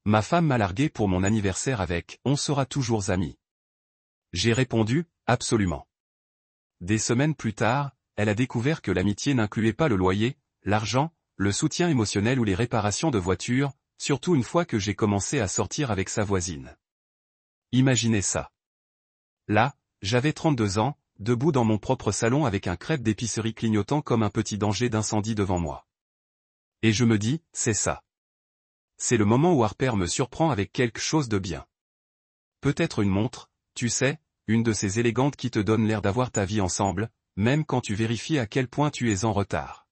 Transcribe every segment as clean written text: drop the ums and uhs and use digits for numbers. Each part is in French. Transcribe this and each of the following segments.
Ma femme m'a largué pour mon anniversaire avec « On sera toujours amis ». J'ai répondu « Absolument ». Des semaines plus tard, elle a découvert que l'amitié n'incluait pas le loyer, l'argent, le soutien émotionnel ou les réparations de voiture, surtout une fois que j'ai commencé à sortir avec sa voisine. Imaginez ça. Là, j'avais 32 ans, debout dans mon propre salon avec un crêpe d'épicerie clignotant comme un petit danger d'incendie devant moi. Et je me dis, c'est ça. C'est le moment où Harper me surprend avec quelque chose de bien. Peut-être une montre, tu sais, une de ces élégantes qui te donnent l'air d'avoir ta vie ensemble, même quand tu vérifies à quel point tu es en retard.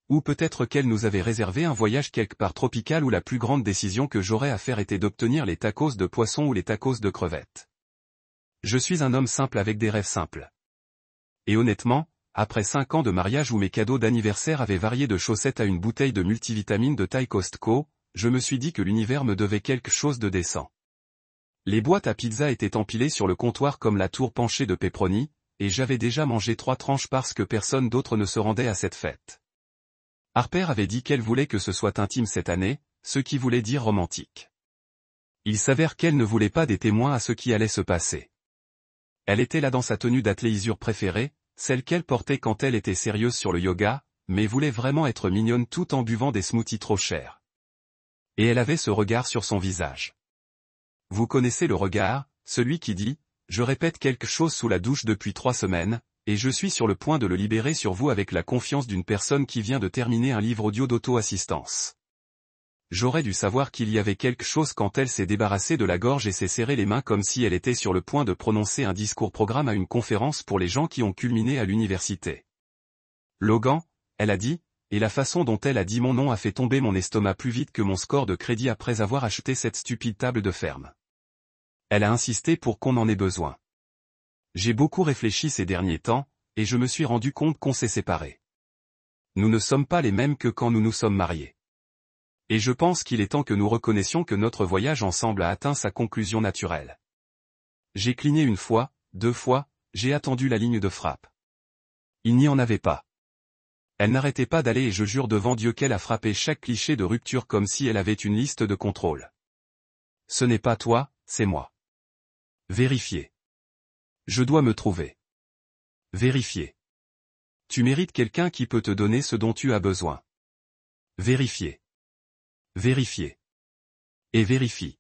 Ou peut-être qu'elle nous avait réservé un voyage quelque part tropical où la plus grande décision que j'aurais à faire était d'obtenir les tacos de poisson ou les tacos de crevettes. Je suis un homme simple avec des rêves simples. Et honnêtement, après 5 ans de mariage où mes cadeaux d'anniversaire avaient varié de chaussettes à une bouteille de multivitamines de taille Costco, je me suis dit que l'univers me devait quelque chose de décent. Les boîtes à pizza étaient empilées sur le comptoir comme la tour penchée de pepperoni, et j'avais déjà mangé 3 tranches parce que personne d'autre ne se rendait à cette fête. Harper avait dit qu'elle voulait que ce soit intime cette année, ce qui voulait dire romantique. Il s'avère qu'elle ne voulait pas des témoins à ce qui allait se passer. Elle était là dans sa tenue d'athléisure préférée, celle qu'elle portait quand elle était sérieuse sur le yoga, mais voulait vraiment être mignonne tout en buvant des smoothies trop chers. Et elle avait ce regard sur son visage. Vous connaissez le regard, celui qui dit « Je répète quelque chose sous la douche depuis 3 semaines, et je suis sur le point de le libérer sur vous avec la confiance d'une personne qui vient de terminer un livre audio d'auto-assistance. » J'aurais dû savoir qu'il y avait quelque chose quand elle s'est débarrassée de la gorge et s'est serré les mains comme si elle était sur le point de prononcer un discours-programme à une conférence pour les gens qui ont culminé à l'université. Logan, elle a dit, et la façon dont elle a dit mon nom a fait tomber mon estomac plus vite que mon score de crédit après avoir acheté cette stupide table de ferme. Elle a insisté pour qu'on en ait besoin. J'ai beaucoup réfléchi ces derniers temps, et je me suis rendu compte qu'on s'est séparés. Nous ne sommes pas les mêmes que quand nous nous sommes mariés. Et je pense qu'il est temps que nous reconnaissions que notre voyage ensemble a atteint sa conclusion naturelle. J'ai cligné 1 fois, 2 fois, j'ai attendu la ligne de frappe. Il n'y en avait pas. Elle n'arrêtait pas d'aller et je jure devant Dieu qu'elle a frappé chaque cliché de rupture comme si elle avait une liste de contrôle. Ce n'est pas toi, c'est moi. Vérifier. Je dois me trouver. Vérifier. Tu mérites quelqu'un qui peut te donner ce dont tu as besoin. Vérifier. Vérifier. Et vérifie.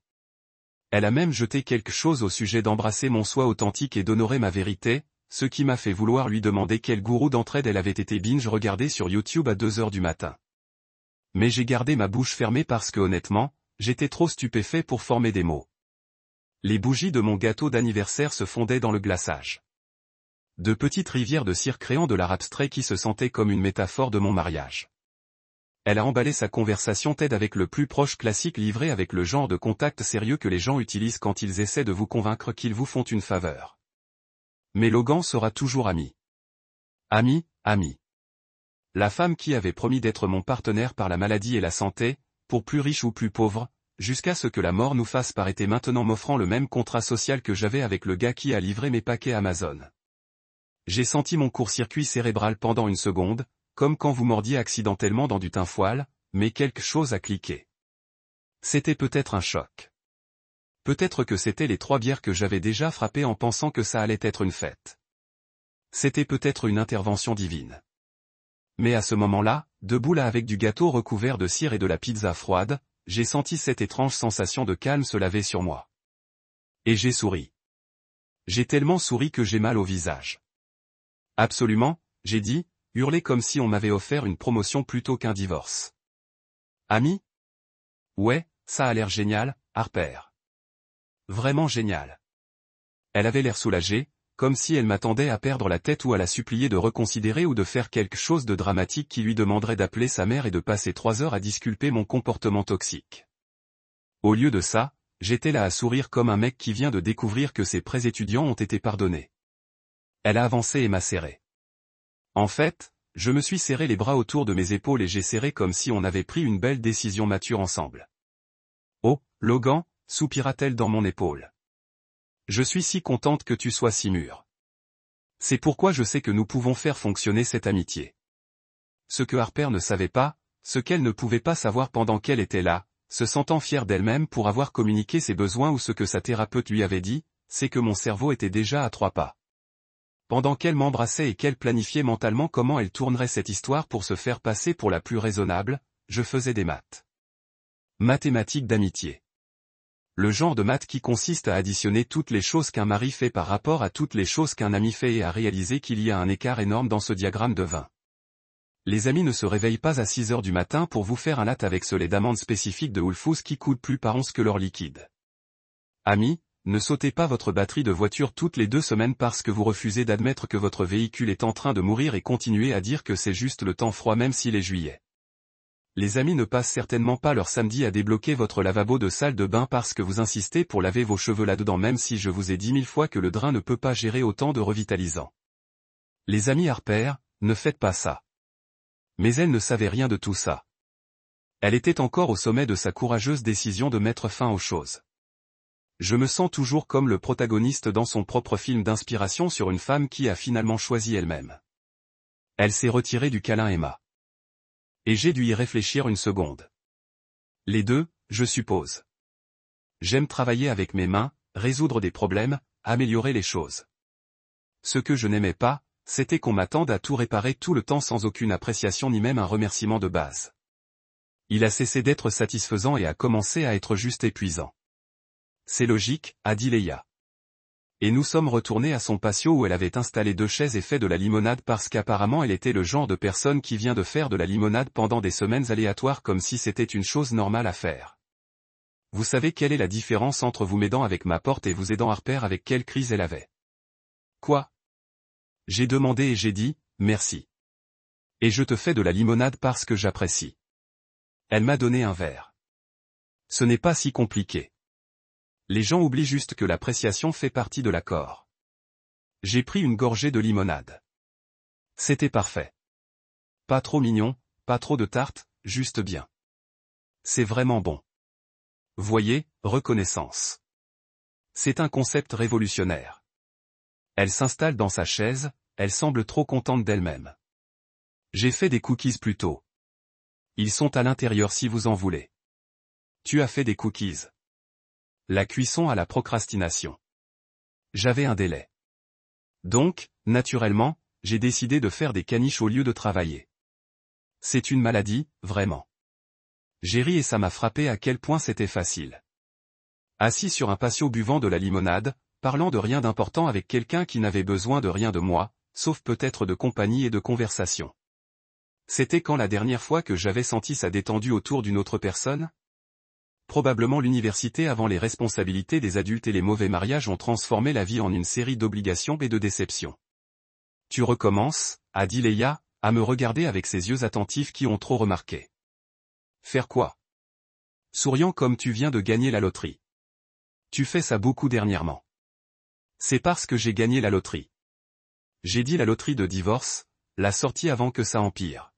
Elle a même jeté quelque chose au sujet d'embrasser mon soi authentique et d'honorer ma vérité, ce qui m'a fait vouloir lui demander quel gourou d'entraide elle avait été binge regarder sur YouTube à 2 heures du matin. Mais j'ai gardé ma bouche fermée parce que honnêtement, j'étais trop stupéfait pour former des mots. Les bougies de mon gâteau d'anniversaire se fondaient dans le glaçage. De petites rivières de cire créant de l'art abstrait qui se sentaient comme une métaphore de mon mariage. Elle a emballé sa conversation TED avec le plus proche classique livré avec le genre de contact sérieux que les gens utilisent quand ils essaient de vous convaincre qu'ils vous font une faveur. Mais Logan sera toujours ami. Ami, ami. La femme qui avait promis d'être mon partenaire par la maladie et la santé, pour plus riche ou plus pauvre, jusqu'à ce que la mort nous fasse part était maintenant m'offrant le même contrat social que j'avais avec le gars qui a livré mes paquets Amazon. J'ai senti mon court-circuit cérébral pendant 1 seconde, comme quand vous mordiez accidentellement dans du tinfoil, mais quelque chose a cliqué. C'était peut-être un choc. Peut-être que c'était les 3 bières que j'avais déjà frappées en pensant que ça allait être une fête. C'était peut-être une intervention divine. Mais à ce moment-là, debout là avec du gâteau recouvert de cire et de la pizza froide, j'ai senti cette étrange sensation de calme se laver sur moi. Et j'ai souri. J'ai tellement souri que j'ai mal au visage. Absolument, j'ai dit, hurlé comme si on m'avait offert une promotion plutôt qu'un divorce. Ami? Ouais, ça a l'air génial, Harper. Vraiment génial. Elle avait l'air soulagée, comme si elle m'attendait à perdre la tête ou à la supplier de reconsidérer ou de faire quelque chose de dramatique qui lui demanderait d'appeler sa mère et de passer 3 heures à disculper mon comportement toxique. Au lieu de ça, j'étais là à sourire comme un mec qui vient de découvrir que ses prêts étudiants ont été pardonnés. Elle a avancé et m'a serré. En fait, je me suis serré les bras autour de mes épaules et j'ai serré comme si on avait pris une belle décision mature ensemble. Oh, Logan, soupira-t-elle dans mon épaule. Je suis si contente que tu sois si mûr. C'est pourquoi je sais que nous pouvons faire fonctionner cette amitié. Ce que Harper ne savait pas, ce qu'elle ne pouvait pas savoir pendant qu'elle était là, se sentant fière d'elle-même pour avoir communiqué ses besoins ou ce que sa thérapeute lui avait dit, c'est que mon cerveau était déjà à 3 pas. Pendant qu'elle m'embrassait et qu'elle planifiait mentalement comment elle tournerait cette histoire pour se faire passer pour la plus raisonnable, je faisais des maths. Mathématiques d'amitié. Le genre de maths qui consiste à additionner toutes les choses qu'un mari fait par rapport à toutes les choses qu'un ami fait et à réaliser qu'il y a un écart énorme dans ce diagramme de 20. Les amis ne se réveillent pas à 6 heures du matin pour vous faire un latte avec ce lait d'amande spécifique de Woolfoots qui coûte plus par once que leur liquide. Amis, ne sautez pas votre batterie de voiture toutes les 2 semaines parce que vous refusez d'admettre que votre véhicule est en train de mourir et continuez à dire que c'est juste le temps froid même s'il est juillet. Les amis ne passent certainement pas leur samedi à débloquer votre lavabo de salle de bain parce que vous insistez pour laver vos cheveux là-dedans même si je vous ai dit 1000 fois que le drain ne peut pas gérer autant de revitalisants. Les amis Harper, ne faites pas ça. Mais elle ne savait rien de tout ça. Elle était encore au sommet de sa courageuse décision de mettre fin aux choses. Je me sens toujours comme le protagoniste dans son propre film d'inspiration sur une femme qui a finalement choisi elle-même. Elle s'est retirée du câlin Emma. Et j'ai dû y réfléchir une seconde. Les deux, je suppose. J'aime travailler avec mes mains, résoudre des problèmes, améliorer les choses. Ce que je n'aimais pas, c'était qu'on m'attende à tout réparer tout le temps sans aucune appréciation ni même un remerciement de base. Il a cessé d'être satisfaisant et a commencé à être juste épuisant. C'est logique, a dit Leia. Et nous sommes retournés à son patio où elle avait installé 2 chaises et fait de la limonade parce qu'apparemment elle était le genre de personne qui vient de faire de la limonade pendant des semaines aléatoires comme si c'était une chose normale à faire. Vous savez quelle est la différence entre vous m'aidant avec ma porte et vous aidant Harper avec quelle crise elle avait? Quoi? J'ai demandé et j'ai dit, merci. Et je te fais de la limonade parce que j'apprécie. Elle m'a donné un verre. Ce n'est pas si compliqué. Les gens oublient juste que l'appréciation fait partie de l'accord. J'ai pris une gorgée de limonade. C'était parfait. Pas trop mignon, pas trop de tarte, juste bien. C'est vraiment bon. Voyez, reconnaissance. C'est un concept révolutionnaire. Elle s'installe dans sa chaise, elle semble trop contente d'elle-même. J'ai fait des cookies plus tôt. Ils sont à l'intérieur si vous en voulez. Tu as fait des cookies. La cuisson à la procrastination. J'avais un délai. Donc, naturellement, j'ai décidé de faire des caniches au lieu de travailler. C'est une maladie, vraiment. J'ai ri et ça m'a frappé à quel point c'était facile. Assis sur un patio buvant de la limonade, parlant de rien d'important avec quelqu'un qui n'avait besoin de rien de moi, sauf peut-être de compagnie et de conversation. C'était quand la dernière fois que j'avais senti ça détendu autour d'une autre personne? Probablement l'université avant les responsabilités des adultes et les mauvais mariages ont transformé la vie en une série d'obligations et de déceptions. Tu recommences, a dit Leia, à me regarder avec ses yeux attentifs qui ont trop remarqué. Faire quoi? Souriant comme tu viens de gagner la loterie. Tu fais ça beaucoup dernièrement. C'est parce que j'ai gagné la loterie. J'ai dit la loterie de divorce, la sortie avant que ça empire.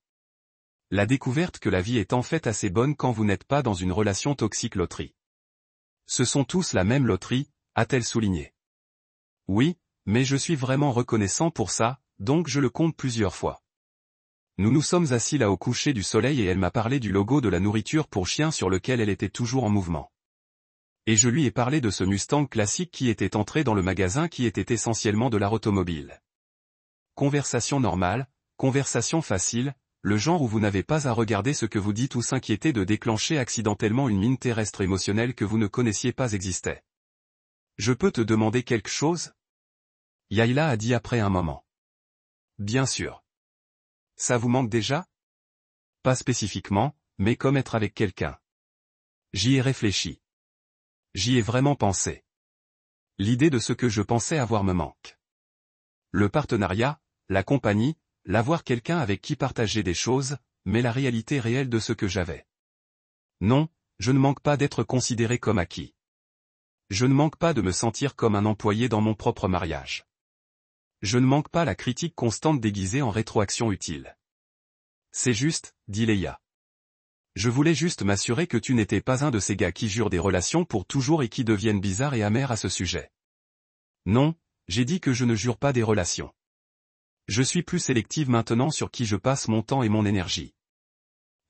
La découverte que la vie est en fait assez bonne quand vous n'êtes pas dans une relation toxique loterie. Ce sont tous la même loterie, a-t-elle souligné. Oui, mais je suis vraiment reconnaissant pour ça, donc je le compte plusieurs fois. Nous nous sommes assis là au coucher du soleil et elle m'a parlé du logo de la nourriture pour chien sur lequel elle était toujours en mouvement. Et je lui ai parlé de ce Mustang classique qui était entré dans le magasin qui était essentiellement de l'art automobile. Conversation normale, conversation facile, le genre où vous n'avez pas à regarder ce que vous dites ou s'inquiéter de déclencher accidentellement une mine terrestre émotionnelle que vous ne connaissiez pas existait. Je peux te demander quelque chose? Yaila a dit après un moment. Bien sûr. Ça vous manque déjà? Pas spécifiquement, mais comme être avec quelqu'un. J'y ai réfléchi. J'y ai vraiment pensé. L'idée de ce que je pensais avoir me manque. Le partenariat, la compagnie, l'avoir quelqu'un avec qui partager des choses, mais la réalité réelle de ce que j'avais. Non, je ne manque pas d'être considéré comme acquis. Je ne manque pas de me sentir comme un employé dans mon propre mariage. Je ne manque pas la critique constante déguisée en rétroaction utile. C'est juste, dit Leia. Je voulais juste m'assurer que tu n'étais pas un de ces gars qui jurent des relations pour toujours et qui deviennent bizarres et amers à ce sujet. Non, j'ai dit que je ne jure pas des relations. Je suis plus sélective maintenant sur qui je passe mon temps et mon énergie.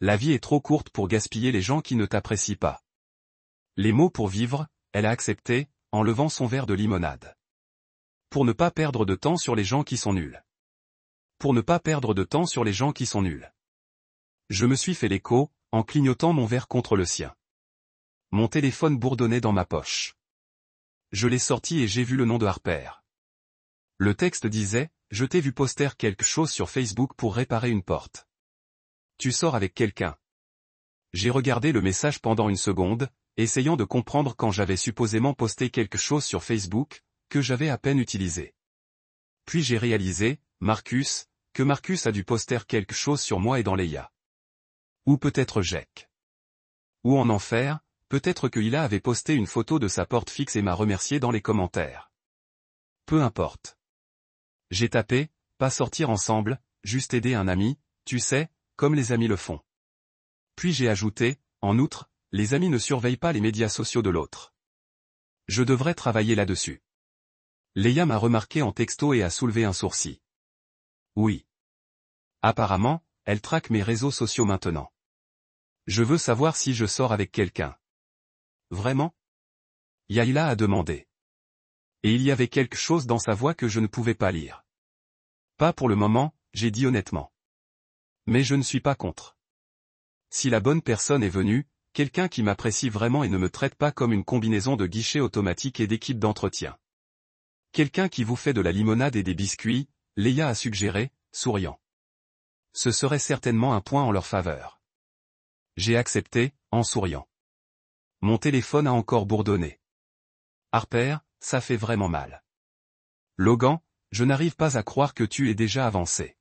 La vie est trop courte pour gaspiller les gens qui ne t'apprécient pas. Les mots pour vivre, elle a accepté, en levant son verre de limonade. Pour ne pas perdre de temps sur les gens qui sont nuls. Pour ne pas perdre de temps sur les gens qui sont nuls. Je me suis fait l'écho, en clignotant mon verre contre le sien. Mon téléphone bourdonnait dans ma poche. Je l'ai sorti et j'ai vu le nom de Harper. Le texte disait, je t'ai vu poster quelque chose sur Facebook pour réparer une porte. Tu sors avec quelqu'un. J'ai regardé le message pendant une seconde, essayant de comprendre quand j'avais supposément posté quelque chose sur Facebook, que j'avais à peine utilisé. Puis j'ai réalisé, que Marcus a dû poster quelque chose sur moi et dans Leia. Ou peut-être Jack. Ou en enfer, peut-être que Hila avait posté une photo de sa porte fixe et m'a remercié dans les commentaires. Peu importe. J'ai tapé, pas sortir ensemble, juste aider un ami, tu sais, comme les amis le font. Puis j'ai ajouté, en outre, les amis ne surveillent pas les médias sociaux de l'autre. Je devrais travailler là-dessus. Leia m'a remarqué en texto et a soulevé un sourcil. Oui. Apparemment, elle traque mes réseaux sociaux maintenant. Je veux savoir si je sors avec quelqu'un. Vraiment? Yaila a demandé. Et il y avait quelque chose dans sa voix que je ne pouvais pas lire. Pas pour le moment, j'ai dit honnêtement. Mais je ne suis pas contre. Si la bonne personne est venue, quelqu'un qui m'apprécie vraiment et ne me traite pas comme une combinaison de guichets automatiques et d'équipes d'entretien. Quelqu'un qui vous fait de la limonade et des biscuits, Leia a suggéré, souriant. Ce serait certainement un point en leur faveur. J'ai accepté, en souriant. Mon téléphone a encore bourdonné. Harper, ça fait vraiment mal. Logan, je n'arrive pas à croire que tu aies déjà avancé.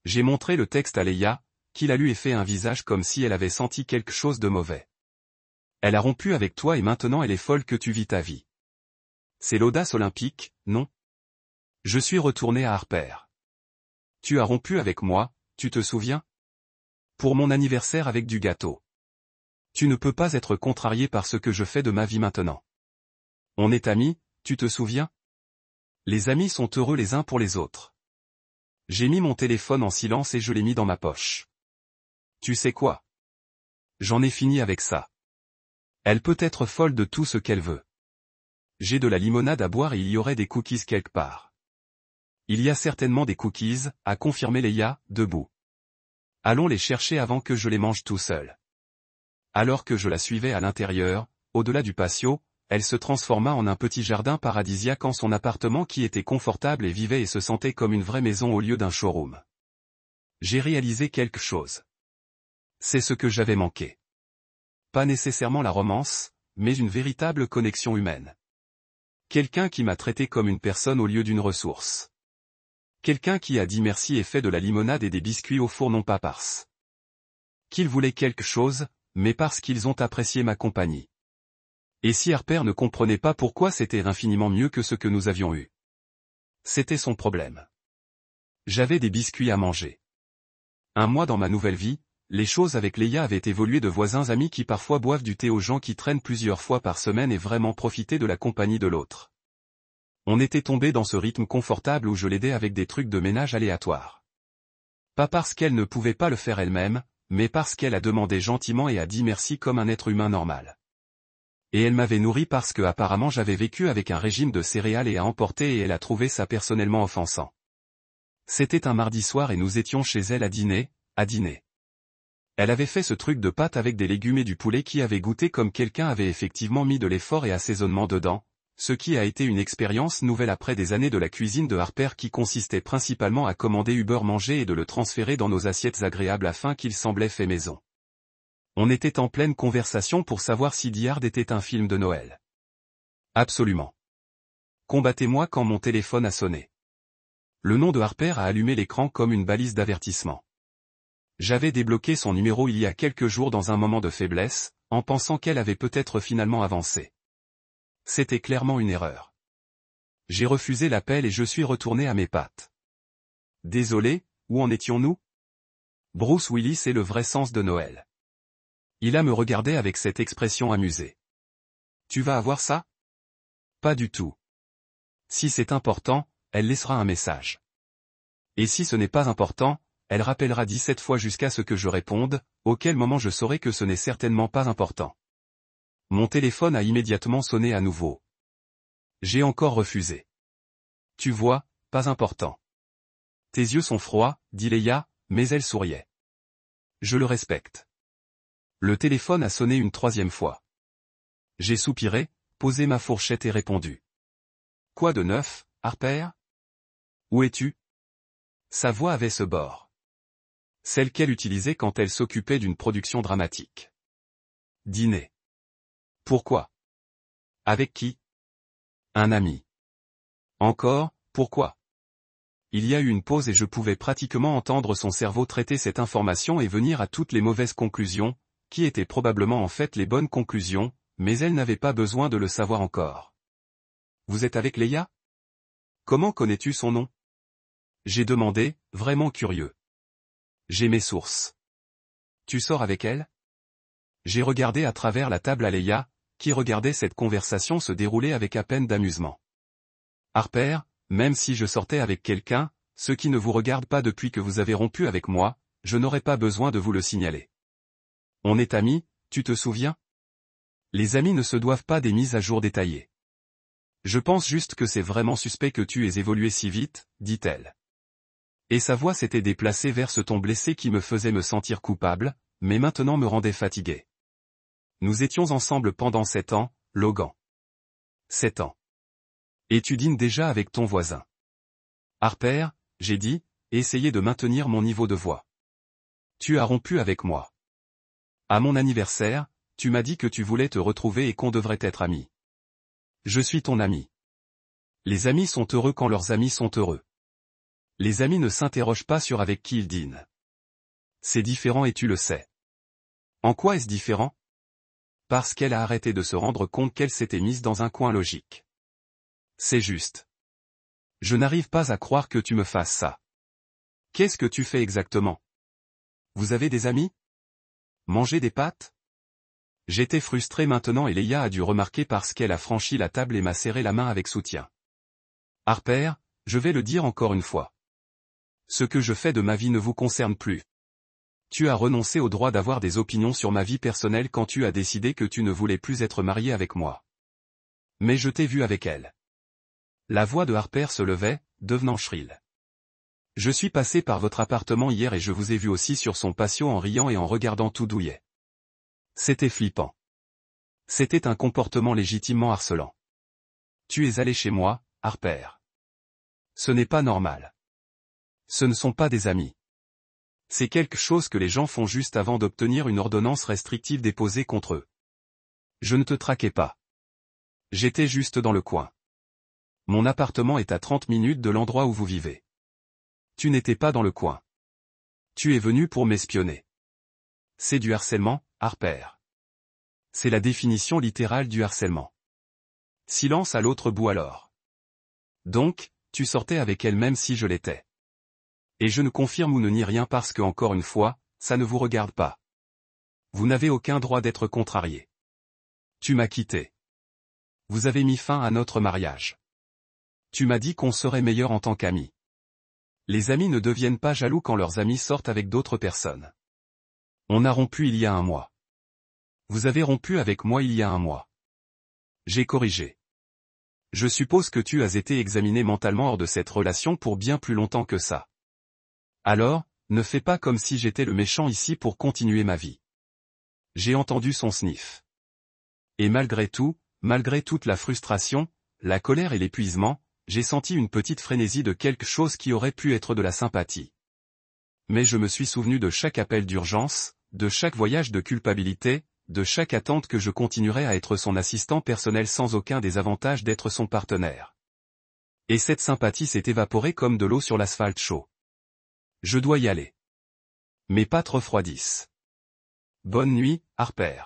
J'ai montré le texte à Leia, qui l'a lu et fait un visage comme si elle avait senti quelque chose de mauvais. Elle a rompu avec toi et maintenant elle est folle que tu vis ta vie. C'est l'audace olympique, non? Je suis retourné à Harper. Tu as rompu avec moi, tu te souviens? Pour mon anniversaire avec du gâteau. Tu ne peux pas être contrarié par ce que je fais de ma vie maintenant. On est amis, tu te souviens? Les amis sont heureux les uns pour les autres. J'ai mis mon téléphone en silence et je l'ai mis dans ma poche. Tu sais quoi? J'en ai fini avec ça. Elle peut être folle de tout ce qu'elle veut. J'ai de la limonade à boire et il y aurait des cookies quelque part. Il y a certainement des cookies, a confirmé Leia, debout. Allons les chercher avant que je les mange tout seul. Alors que je la suivais à l'intérieur, au-delà du patio, elle se transforma en un petit jardin paradisiaque en son appartement qui était confortable et vivait et se sentait comme une vraie maison au lieu d'un showroom. J'ai réalisé quelque chose. C'est ce que j'avais manqué. Pas nécessairement la romance, mais une véritable connexion humaine. Quelqu'un qui m'a traité comme une personne au lieu d'une ressource. Quelqu'un qui a dit merci et fait de la limonade et des biscuits au four non pas parce qu'ils voulaient quelque chose, mais parce qu'ils ont apprécié ma compagnie. Et si Harper ne comprenait pas pourquoi c'était infiniment mieux que ce que nous avions eu? C'était son problème. J'avais des biscuits à manger. Un mois dans ma nouvelle vie, les choses avec Leia avaient évolué de voisins amis qui parfois boivent du thé aux gens qui traînent plusieurs fois par semaine et vraiment profiter de la compagnie de l'autre. On était tombé dans ce rythme confortable où je l'aidais avec des trucs de ménage aléatoires. Pas parce qu'elle ne pouvait pas le faire elle-même, mais parce qu'elle a demandé gentiment et a dit merci comme un être humain normal. Et elle m'avait nourri parce que apparemment j'avais vécu avec un régime de céréales et à emporter et elle a trouvé ça personnellement offensant. C'était un mardi soir et nous étions chez elle à dîner. Elle avait fait ce truc de pâte avec des légumes et du poulet qui avait goûté comme quelqu'un avait effectivement mis de l'effort et assaisonnement dedans, ce qui a été une expérience nouvelle après des années de la cuisine de Harper qui consistait principalement à commander Uber manger et de le transférer dans nos assiettes agréables afin qu'il semblait fait maison. On était en pleine conversation pour savoir si Die Hard était un film de Noël. Absolument. Combattez-moi quand mon téléphone a sonné. Le nom de Harper a allumé l'écran comme une balise d'avertissement. J'avais débloqué son numéro il y a quelques jours dans un moment de faiblesse, en pensant qu'elle avait peut-être finalement avancé. C'était clairement une erreur. J'ai refusé l'appel et je suis retourné à mes pattes. Désolé, où en étions-nous? Bruce Willis est le vrai sens de Noël. Il a me regardé avec cette expression amusée. Tu vas avoir ça? Pas du tout. Si c'est important, elle laissera un message. Et si ce n'est pas important, elle rappellera 17 fois jusqu'à ce que je réponde, auquel moment je saurai que ce n'est certainement pas important. Mon téléphone a immédiatement sonné à nouveau. J'ai encore refusé. Tu vois, pas important. Tes yeux sont froids, dit Leia, mais elle souriait. Je le respecte. Le téléphone a sonné une troisième fois. J'ai soupiré, posé ma fourchette et répondu. Quoi de neuf, Harper? Où es-tu? Sa voix avait ce bord. Celle qu'elle utilisait quand elle s'occupait d'une production dramatique. Dîner. Pourquoi? Avec qui? Un ami. Encore, pourquoi? Il y a eu une pause et je pouvais pratiquement entendre son cerveau traiter cette information et venir à toutes les mauvaises conclusions, qui étaient probablement en fait les bonnes conclusions, mais elle n'avait pas besoin de le savoir encore. Vous êtes avec Leia? Comment connais-tu son nom? J'ai demandé, vraiment curieux. J'ai mes sources. Tu sors avec elle? J'ai regardé à travers la table à Leia, qui regardait cette conversation se dérouler avec à peine d'amusement. Harper, même si je sortais avec quelqu'un, ce qui ne vous regarde pas depuis que vous avez rompu avec moi, je n'aurais pas besoin de vous le signaler. On est amis, tu te souviens? Les amis ne se doivent pas des mises à jour détaillées. Je pense juste que c'est vraiment suspect que tu aies évolué si vite, dit-elle. Et sa voix s'était déplacée vers ce ton blessé qui me faisait me sentir coupable, mais maintenant me rendait fatigué. Nous étions ensemble pendant 7 ans, Logan. 7 ans. Et tu dînes déjà avec ton voisin. Harper, j'ai dit, essayez de maintenir mon niveau de voix. Tu as rompu avec moi. À mon anniversaire, tu m'as dit que tu voulais te retrouver et qu'on devrait être amis. Je suis ton ami. Les amis sont heureux quand leurs amis sont heureux. Les amis ne s'interrogent pas sur avec qui ils dînent. C'est différent et tu le sais. En quoi est-ce différent? Parce qu'elle a arrêté de se rendre compte qu'elle s'était mise dans un coin logique. C'est juste. Je n'arrive pas à croire que tu me fasses ça. Qu'est-ce que tu fais exactement? Vous avez des amis? Manger des pâtes? J'étais frustré maintenant et Leia a dû remarquer parce qu'elle a franchi la table et m'a serré la main avec soutien. Harper, je vais le dire encore une fois. Ce que je fais de ma vie ne vous concerne plus. Tu as renoncé au droit d'avoir des opinions sur ma vie personnelle quand tu as décidé que tu ne voulais plus être marié avec moi. Mais je t'ai vu avec elle. La voix de Harper se levait, devenant shrill. Je suis passé par votre appartement hier et je vous ai vu aussi sur son patio en riant et en regardant tout douillet. C'était flippant. C'était un comportement légitimement harcelant. Tu es allé chez moi, Harper. Ce n'est pas normal. Ce ne sont pas des amis. C'est quelque chose que les gens font juste avant d'obtenir une ordonnance restrictive déposée contre eux. Je ne te traquais pas. J'étais juste dans le coin. Mon appartement est à 30 minutes de l'endroit où vous vivez. Tu n'étais pas dans le coin. Tu es venu pour m'espionner. C'est du harcèlement, Harper. C'est la définition littérale du harcèlement. Silence à l'autre bout alors. Donc, tu sortais avec elle même si je l'étais. Et je ne confirme ou ne nie rien parce que encore une fois, ça ne vous regarde pas. Vous n'avez aucun droit d'être contrarié. Tu m'as quitté. Vous avez mis fin à notre mariage. Tu m'as dit qu'on serait meilleurs en tant qu'amis. Les amis ne deviennent pas jaloux quand leurs amis sortent avec d'autres personnes. On a rompu il y a 1 mois. Vous avez rompu avec moi il y a 1 mois. J'ai corrigé. Je suppose que tu as été examiné mentalement hors de cette relation pour bien plus longtemps que ça. Alors, ne fais pas comme si j'étais le méchant ici pour continuer ma vie. J'ai entendu son sniff. Et malgré tout, malgré toute la frustration, la colère et l'épuisement, j'ai senti une petite frénésie de quelque chose qui aurait pu être de la sympathie. Mais je me suis souvenu de chaque appel d'urgence, de chaque voyage de culpabilité, de chaque attente que je continuerais à être son assistant personnel sans aucun des avantages d'être son partenaire. Et cette sympathie s'est évaporée comme de l'eau sur l'asphalte chaud. Je dois y aller. Mais pas te refroidisse. Bonne nuit, Harper.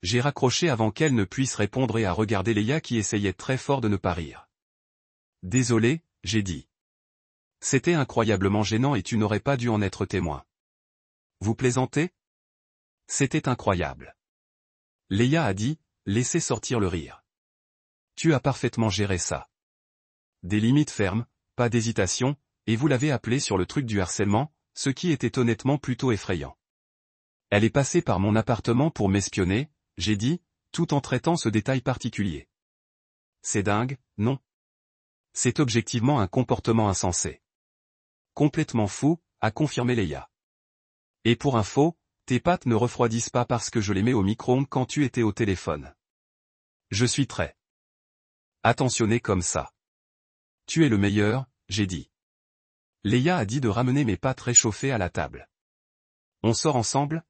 J'ai raccroché avant qu'elle ne puisse répondre et à regarder Leia qui essayait très fort de ne pas rire. Désolé, j'ai dit. C'était incroyablement gênant et tu n'aurais pas dû en être témoin. Vous plaisantez? C'était incroyable. Leia a dit, laissez sortir le rire. Tu as parfaitement géré ça. Des limites fermes, pas d'hésitation, et vous l'avez appelé sur le truc du harcèlement, ce qui était honnêtement plutôt effrayant. Elle est passée par mon appartement pour m'espionner, j'ai dit, tout en traitant ce détail particulier. C'est dingue, non? C'est objectivement un comportement insensé. Complètement fou, a confirmé Leia. Et pour info, tes pâtes ne refroidissent pas parce que je les mets au micro-ondes quand tu étais au téléphone. Je suis très attentionné comme ça. Tu es le meilleur, j'ai dit. Leia a dit de ramener mes pâtes réchauffées à la table. On sort ensemble?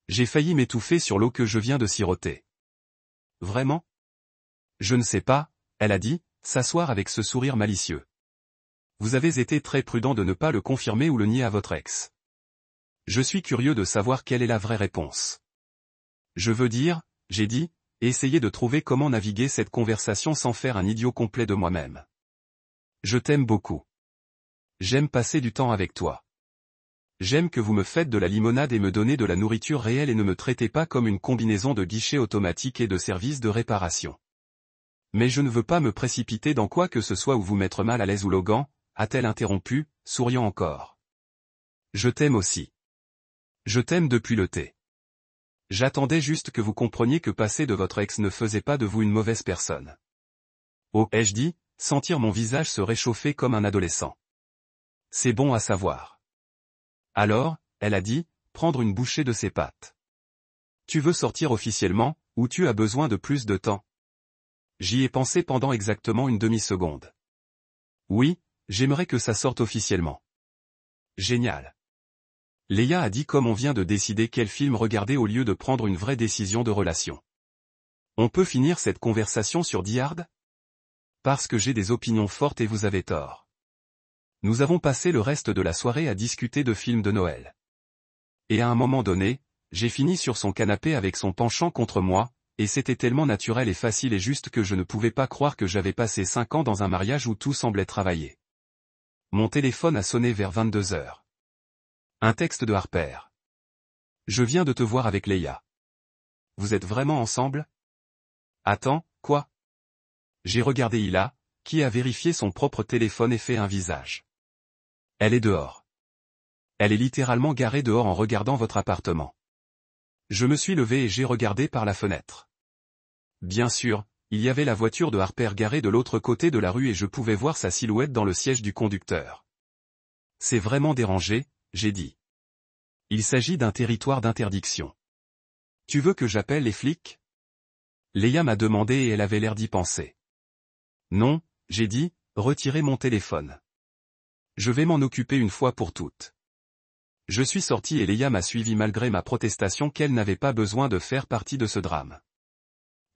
J'ai failli m'étouffer sur l'eau que je viens de siroter. Vraiment? Je ne sais pas, elle a dit, s'asseoir avec ce sourire malicieux. Vous avez été très prudent de ne pas le confirmer ou le nier à votre ex. Je suis curieux de savoir quelle est la vraie réponse. Je veux dire, j'ai dit, essayer de trouver comment naviguer cette conversation sans faire un idiot complet de moi-même. Je t'aime beaucoup. J'aime passer du temps avec toi. J'aime que vous me faites de la limonade et me donnez de la nourriture réelle et ne me traitez pas comme une combinaison de guichets automatiques et de services de réparation. Mais je ne veux pas me précipiter dans quoi que ce soit ou vous mettre mal à l'aise ou Logan, a-t-elle interrompu, souriant encore. Je t'aime aussi. Je t'aime depuis le thé. J'attendais juste que vous compreniez que passer de votre ex ne faisait pas de vous une mauvaise personne. Oh, ai-je dit, sentir mon visage se réchauffer comme un adolescent. C'est bon à savoir. Alors, elle a dit, prendre une bouchée de ses pâtes. Tu veux sortir officiellement, ou tu as besoin de plus de temps? J'y ai pensé pendant exactement une demi-seconde. Oui, j'aimerais que ça sorte officiellement. Génial. Leia a dit comme on vient de décider quel film regarder au lieu de prendre une vraie décision de relation. On peut finir cette conversation sur Die Hard? Parce que j'ai des opinions fortes et vous avez tort. Nous avons passé le reste de la soirée à discuter de films de Noël. Et à un moment donné, j'ai fini sur son canapé avec son penchant contre moi, et c'était tellement naturel et facile et juste que je ne pouvais pas croire que j'avais passé 5 ans dans un mariage où tout semblait travailler. Mon téléphone a sonné vers 22 heures. Un texte de Harper. Je viens de te voir avec Leia. Vous êtes vraiment ensemble? Attends, quoi? J'ai regardé Hila, qui a vérifié son propre téléphone et fait un visage. Elle est dehors. Elle est littéralement garée dehors en regardant votre appartement. Je me suis levé et j'ai regardé par la fenêtre. Bien sûr, il y avait la voiture de Harper garée de l'autre côté de la rue et je pouvais voir sa silhouette dans le siège du conducteur. C'est vraiment dérangé, j'ai dit. Il s'agit d'un territoire d'interdiction. Tu veux que j'appelle les flics? Leia m'a demandé et elle avait l'air d'y penser. Non, j'ai dit, retirez mon téléphone. Je vais m'en occuper une fois pour toutes. Je suis sorti et Leia m'a suivi malgré ma protestation qu'elle n'avait pas besoin de faire partie de ce drame.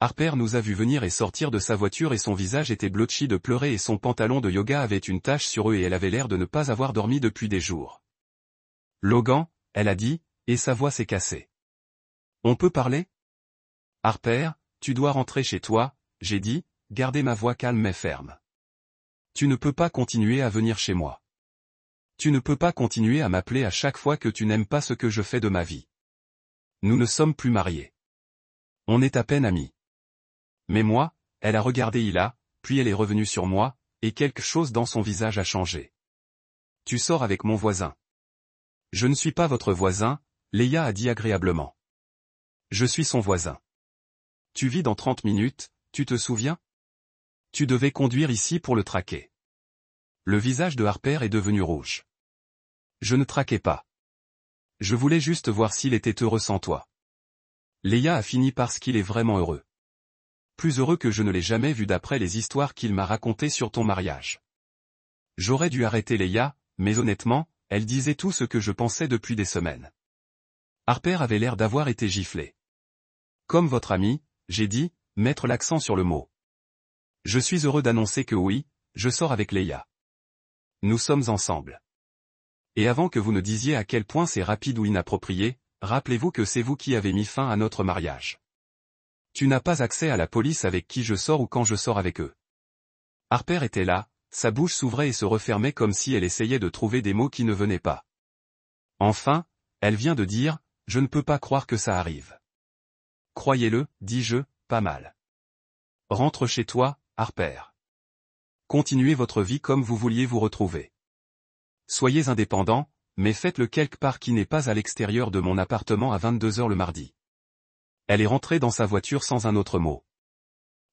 Harper nous a vu venir et sortir de sa voiture et son visage était blotchi de pleurer et son pantalon de yoga avait une tache sur eux et elle avait l'air de ne pas avoir dormi depuis des jours. Logan, elle a dit, et sa voix s'est cassée. On peut parler? Harper, tu dois rentrer chez toi, j'ai dit, garder ma voix calme mais ferme. Tu ne peux pas continuer à venir chez moi. Tu ne peux pas continuer à m'appeler à chaque fois que tu n'aimes pas ce que je fais de ma vie. Nous ne sommes plus mariés. On est à peine amis. Mais moi, elle a regardé Hila, puis elle est revenue sur moi, et quelque chose dans son visage a changé. Tu sors avec mon voisin. Je ne suis pas votre voisin, Leia a dit agréablement. Je suis son voisin. Tu vis dans 30 minutes, tu te souviens? Tu devais conduire ici pour le traquer. Le visage de Harper est devenu rouge. Je ne traquais pas. Je voulais juste voir s'il était heureux sans toi. Leia a fini parce qu'il est vraiment heureux. Plus heureux que je ne l'ai jamais vu d'après les histoires qu'il m'a racontées sur ton mariage. J'aurais dû arrêter Leia, mais honnêtement, elle disait tout ce que je pensais depuis des semaines. Harper avait l'air d'avoir été giflé. Comme votre ami, j'ai dit, mettre l'accent sur le mot. Je suis heureux d'annoncer que oui, je sors avec Leia. Nous sommes ensemble. Et avant que vous ne disiez à quel point c'est rapide ou inapproprié, rappelez-vous que c'est vous qui avez mis fin à notre mariage. Tu n'as pas accès à la police avec qui je sors ou quand je sors avec eux. Harper était là, sa bouche s'ouvrait et se refermait comme si elle essayait de trouver des mots qui ne venaient pas. Enfin, elle vient de dire, je ne peux pas croire que ça arrive. Croyez-le, dis-je, pas mal. Rentre chez toi, Harper. Continuez votre vie comme vous vouliez vous retrouver. Soyez indépendant, mais faites-le quelque part qui n'est pas à l'extérieur de mon appartement à 22 heures le mardi. Elle est rentrée dans sa voiture sans un autre mot.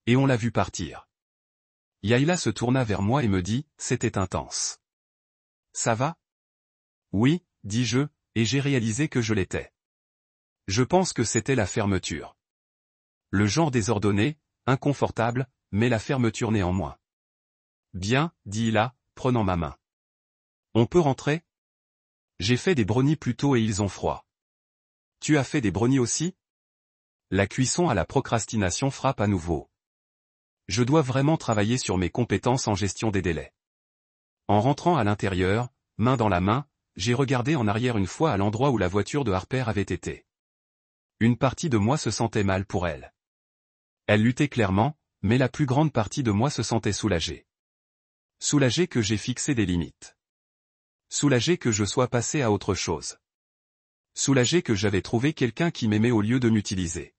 Et on l'a vue partir. Yaila se tourna vers moi et me dit, c'était intense. Ça va? Oui, dis-je, et j'ai réalisé que je l'étais. Je pense que c'était la fermeture. Le genre désordonné, inconfortable, mais la fermeture néanmoins. Bien, dit Hila, prenant ma main. On peut rentrer? J'ai fait des brownies plus tôt et ils ont froid. Tu as fait des brownies aussi? La cuisson à la procrastination frappe à nouveau. Je dois vraiment travailler sur mes compétences en gestion des délais. En rentrant à l'intérieur, main dans la main, j'ai regardé en arrière une fois à l'endroit où la voiture de Harper avait été. Une partie de moi se sentait mal pour elle. Elle luttait clairement, mais la plus grande partie de moi se sentait soulagée. Soulagée que j'ai fixé des limites. Soulagée que je sois passé à autre chose. Soulagée que j'avais trouvé quelqu'un qui m'aimait au lieu de m'utiliser.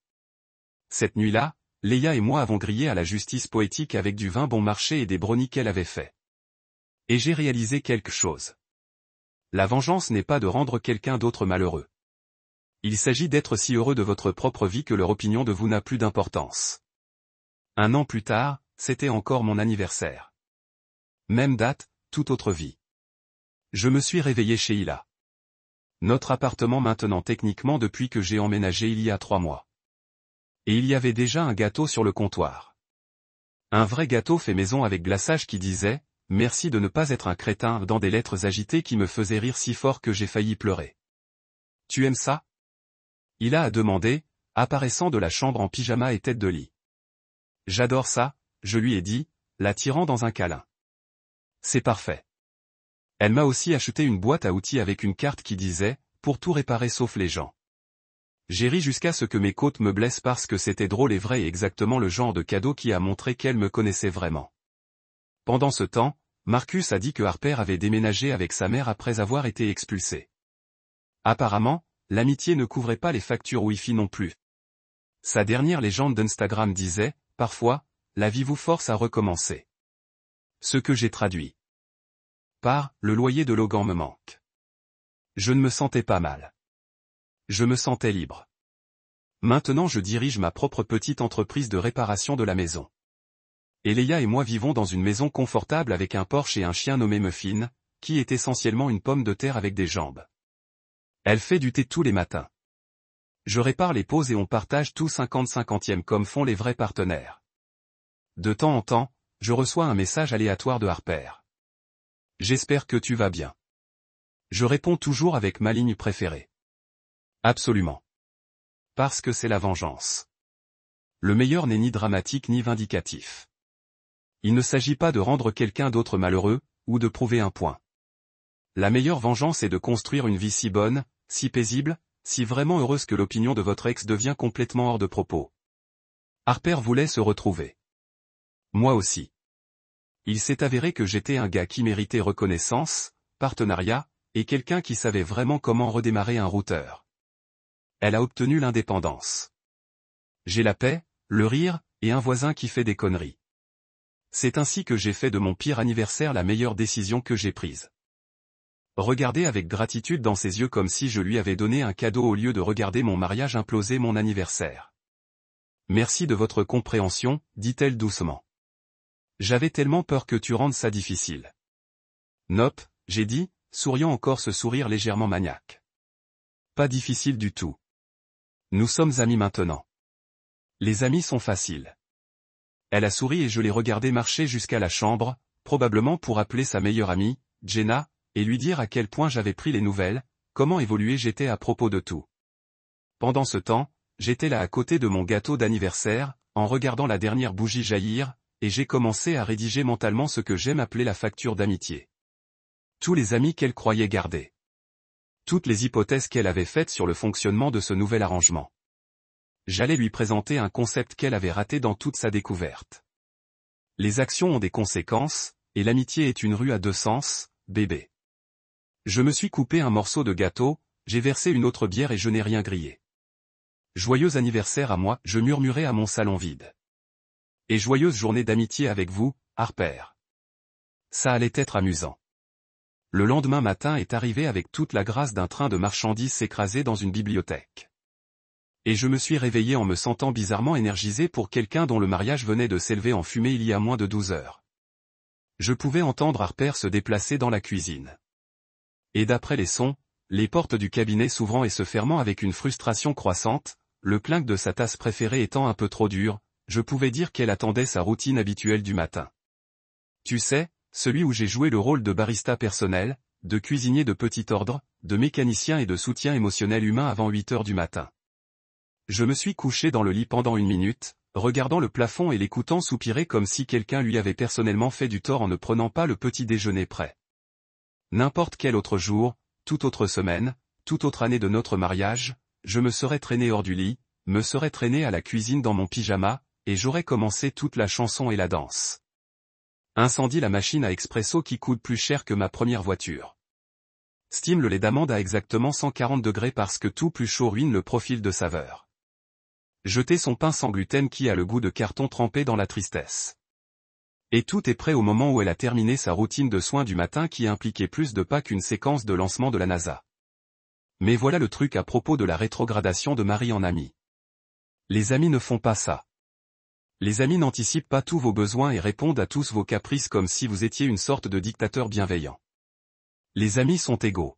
Cette nuit-là, Leia et moi avons grillé à la justice poétique avec du vin bon marché et des brownies qu'elle avait fait. Et j'ai réalisé quelque chose. La vengeance n'est pas de rendre quelqu'un d'autre malheureux. Il s'agit d'être si heureux de votre propre vie que leur opinion de vous n'a plus d'importance. 1 an plus tard, c'était encore mon anniversaire. Même date, toute autre vie. Je me suis réveillé chez Hila. Notre appartement maintenant techniquement depuis que j'ai emménagé il y a 3 mois. Et il y avait déjà un gâteau sur le comptoir. Un vrai gâteau fait maison avec glaçage qui disait « Merci de ne pas être un crétin » dans des lettres agitées qui me faisaient rire si fort que j'ai failli pleurer. « Tu aimes ça ?» Hila a demandé, apparaissant de la chambre en pyjama et tête de lit. « J'adore ça », je lui ai dit, l'attirant dans un câlin. « C'est parfait. » Elle m'a aussi acheté une boîte à outils avec une carte qui disait « Pour tout réparer sauf les gens ». J'ai ri jusqu'à ce que mes côtes me blessent parce que c'était drôle et vrai et exactement le genre de cadeau qui a montré qu'elle me connaissait vraiment. Pendant ce temps, Marcus a dit que Harper avait déménagé avec sa mère après avoir été expulsé. Apparemment, l'amitié ne couvrait pas les factures Wi-Fi non plus. Sa dernière légende d'Instagram disait, parfois, la vie vous force à recommencer. Ce que j'ai traduit par, le loyer de Logan me manque. Je ne me sentais pas mal. Je me sentais libre. Maintenant je dirige ma propre petite entreprise de réparation de la maison. Et Leia et moi vivons dans une maison confortable avec un Porsche et un chien nommé Muffin, qui est essentiellement une pomme de terre avec des jambes. Elle fait du thé tous les matins. Je répare les pauses et on partage tout 50-50e comme font les vrais partenaires. De temps en temps, je reçois un message aléatoire de Harper. J'espère que tu vas bien. Je réponds toujours avec ma ligne préférée. Absolument. Parce que c'est la vengeance. Le meilleur n'est ni dramatique ni vindicatif. Il ne s'agit pas de rendre quelqu'un d'autre malheureux, ou de prouver un point. La meilleure vengeance est de construire une vie si bonne, si paisible, si vraiment heureuse que l'opinion de votre ex devient complètement hors de propos. Harper voulait se retrouver. Moi aussi. Il s'est avéré que j'étais un gars qui méritait reconnaissance, partenariat, et quelqu'un qui savait vraiment comment redémarrer un routeur. Elle a obtenu l'indépendance. J'ai la paix, le rire, et un voisin qui fait des conneries. C'est ainsi que j'ai fait de mon pire anniversaire la meilleure décision que j'ai prise. Regardez avec gratitude dans ses yeux comme si je lui avais donné un cadeau au lieu de regarder mon mariage imploser mon anniversaire. Merci de votre compréhension, dit-elle doucement. J'avais tellement peur que tu rendes ça difficile. Nope, j'ai dit, souriant encore ce sourire légèrement maniaque. Pas difficile du tout. Nous sommes amis maintenant. Les amis sont faciles. Elle a souri et je l'ai regardé marcher jusqu'à la chambre, probablement pour appeler sa meilleure amie, Jenna, et lui dire à quel point j'avais pris les nouvelles, comment évolué j'étais à propos de tout. Pendant ce temps, j'étais là à côté de mon gâteau d'anniversaire, en regardant la dernière bougie jaillir, et j'ai commencé à rédiger mentalement ce que j'aime appeler la facture d'amitié. Tous les amis qu'elle croyait garder. Toutes les hypothèses qu'elle avait faites sur le fonctionnement de ce nouvel arrangement. J'allais lui présenter un concept qu'elle avait raté dans toute sa découverte. Les actions ont des conséquences, et l'amitié est une rue à deux sens, bébé. Je me suis coupé un morceau de gâteau, j'ai versé une autre bière et je n'ai rien grillé. Joyeux anniversaire à moi, je murmurai à mon salon vide. Et joyeuse journée d'amitié avec vous, Harper. Ça allait être amusant. Le lendemain matin est arrivé avec toute la grâce d'un train de marchandises s'écraser dans une bibliothèque. Et je me suis réveillé en me sentant bizarrement énergisé pour quelqu'un dont le mariage venait de s'élever en fumée il y a moins de 12 heures. Je pouvais entendre Harper se déplacer dans la cuisine. Et d'après les sons, les portes du cabinet s'ouvrant et se fermant avec une frustration croissante, le clinque de sa tasse préférée étant un peu trop dur, je pouvais dire qu'elle attendait sa routine habituelle du matin. Tu sais, celui où j'ai joué le rôle de barista personnel, de cuisinier de petit ordre, de mécanicien et de soutien émotionnel humain avant 8 heures du matin. Je me suis couché dans le lit pendant 1 minute, regardant le plafond et l'écoutant soupirer comme si quelqu'un lui avait personnellement fait du tort en ne prenant pas le petit déjeuner prêt. N'importe quel autre jour, toute autre semaine, toute autre année de notre mariage, je me serais traîné hors du lit, me serais traîné à la cuisine dans mon pyjama, et j'aurais commencé toute la chanson et la danse. Incendie la machine à expresso qui coûte plus cher que ma première voiture. Steam le lait d'amande à exactement 140 degrés parce que tout plus chaud ruine le profil de saveur. Jeter son pain sans gluten qui a le goût de carton trempé dans la tristesse. Et tout est prêt au moment où elle a terminé sa routine de soins du matin qui impliquait plus de pas qu'une séquence de lancement de la NASA. Mais voilà le truc à propos de la rétrogradation de Marie en amie. Les amis ne font pas ça. Les amis n'anticipent pas tous vos besoins et répondent à tous vos caprices comme si vous étiez une sorte de dictateur bienveillant. Les amis sont égaux.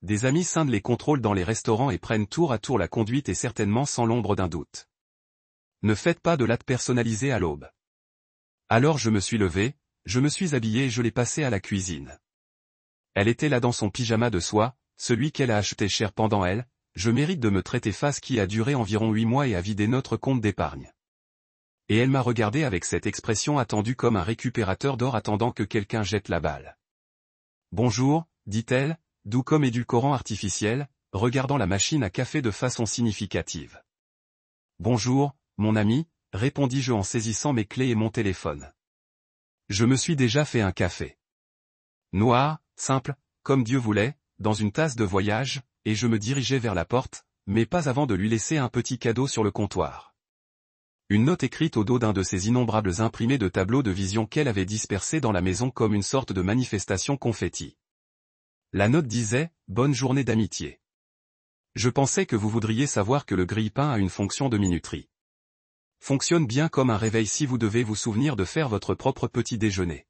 Des amis scindent les contrôles dans les restaurants et prennent tour à tour la conduite et certainement sans l'ombre d'un doute. Ne faites pas de l'acte personnalisé à l'aube. Alors je me suis levé, je me suis habillé et je l'ai passé à la cuisine. Elle était là dans son pyjama de soie, celui qu'elle a acheté cher pendant elle, je mérite de me traiter phase qui a duré environ 8 mois et a vidé notre compte d'épargne. Et elle m'a regardé avec cette expression attendue comme un récupérateur d'or attendant que quelqu'un jette la balle. Bonjour, dit-elle, doux comme édulcorant artificiel, regardant la machine à café de façon significative. Bonjour, mon ami, répondis-je en saisissant mes clés et mon téléphone. Je me suis déjà fait un café. Noir, simple, comme Dieu voulait, dans une tasse de voyage, et je me dirigeais vers la porte, mais pas avant de lui laisser un petit cadeau sur le comptoir. Une note écrite au dos d'un de ces innombrables imprimés de tableaux de vision qu'elle avait dispersés dans la maison comme une sorte de manifestation confetti. La note disait « Bonne journée d'amitié. Je pensais que vous voudriez savoir que le grille-pain a une fonction de minuterie. Fonctionne bien comme un réveil si vous devez vous souvenir de faire votre propre petit déjeuner.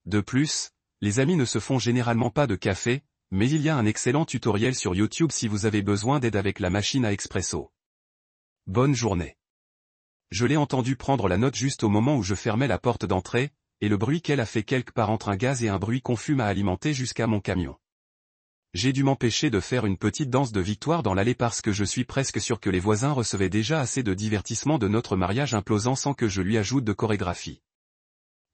De plus, les amis ne se font généralement pas de café, mais il y a un excellent tutoriel sur YouTube si vous avez besoin d'aide avec la machine à expresso. Bonne journée. » Je l'ai entendu prendre la note juste au moment où je fermais la porte d'entrée, et le bruit qu'elle a fait quelque part entre un gaz et un bruit confus m'a alimenté jusqu'à mon camion. J'ai dû m'empêcher de faire une petite danse de victoire dans l'allée parce que je suis presque sûr que les voisins recevaient déjà assez de divertissement de notre mariage implosant sans que je lui ajoute de chorégraphie.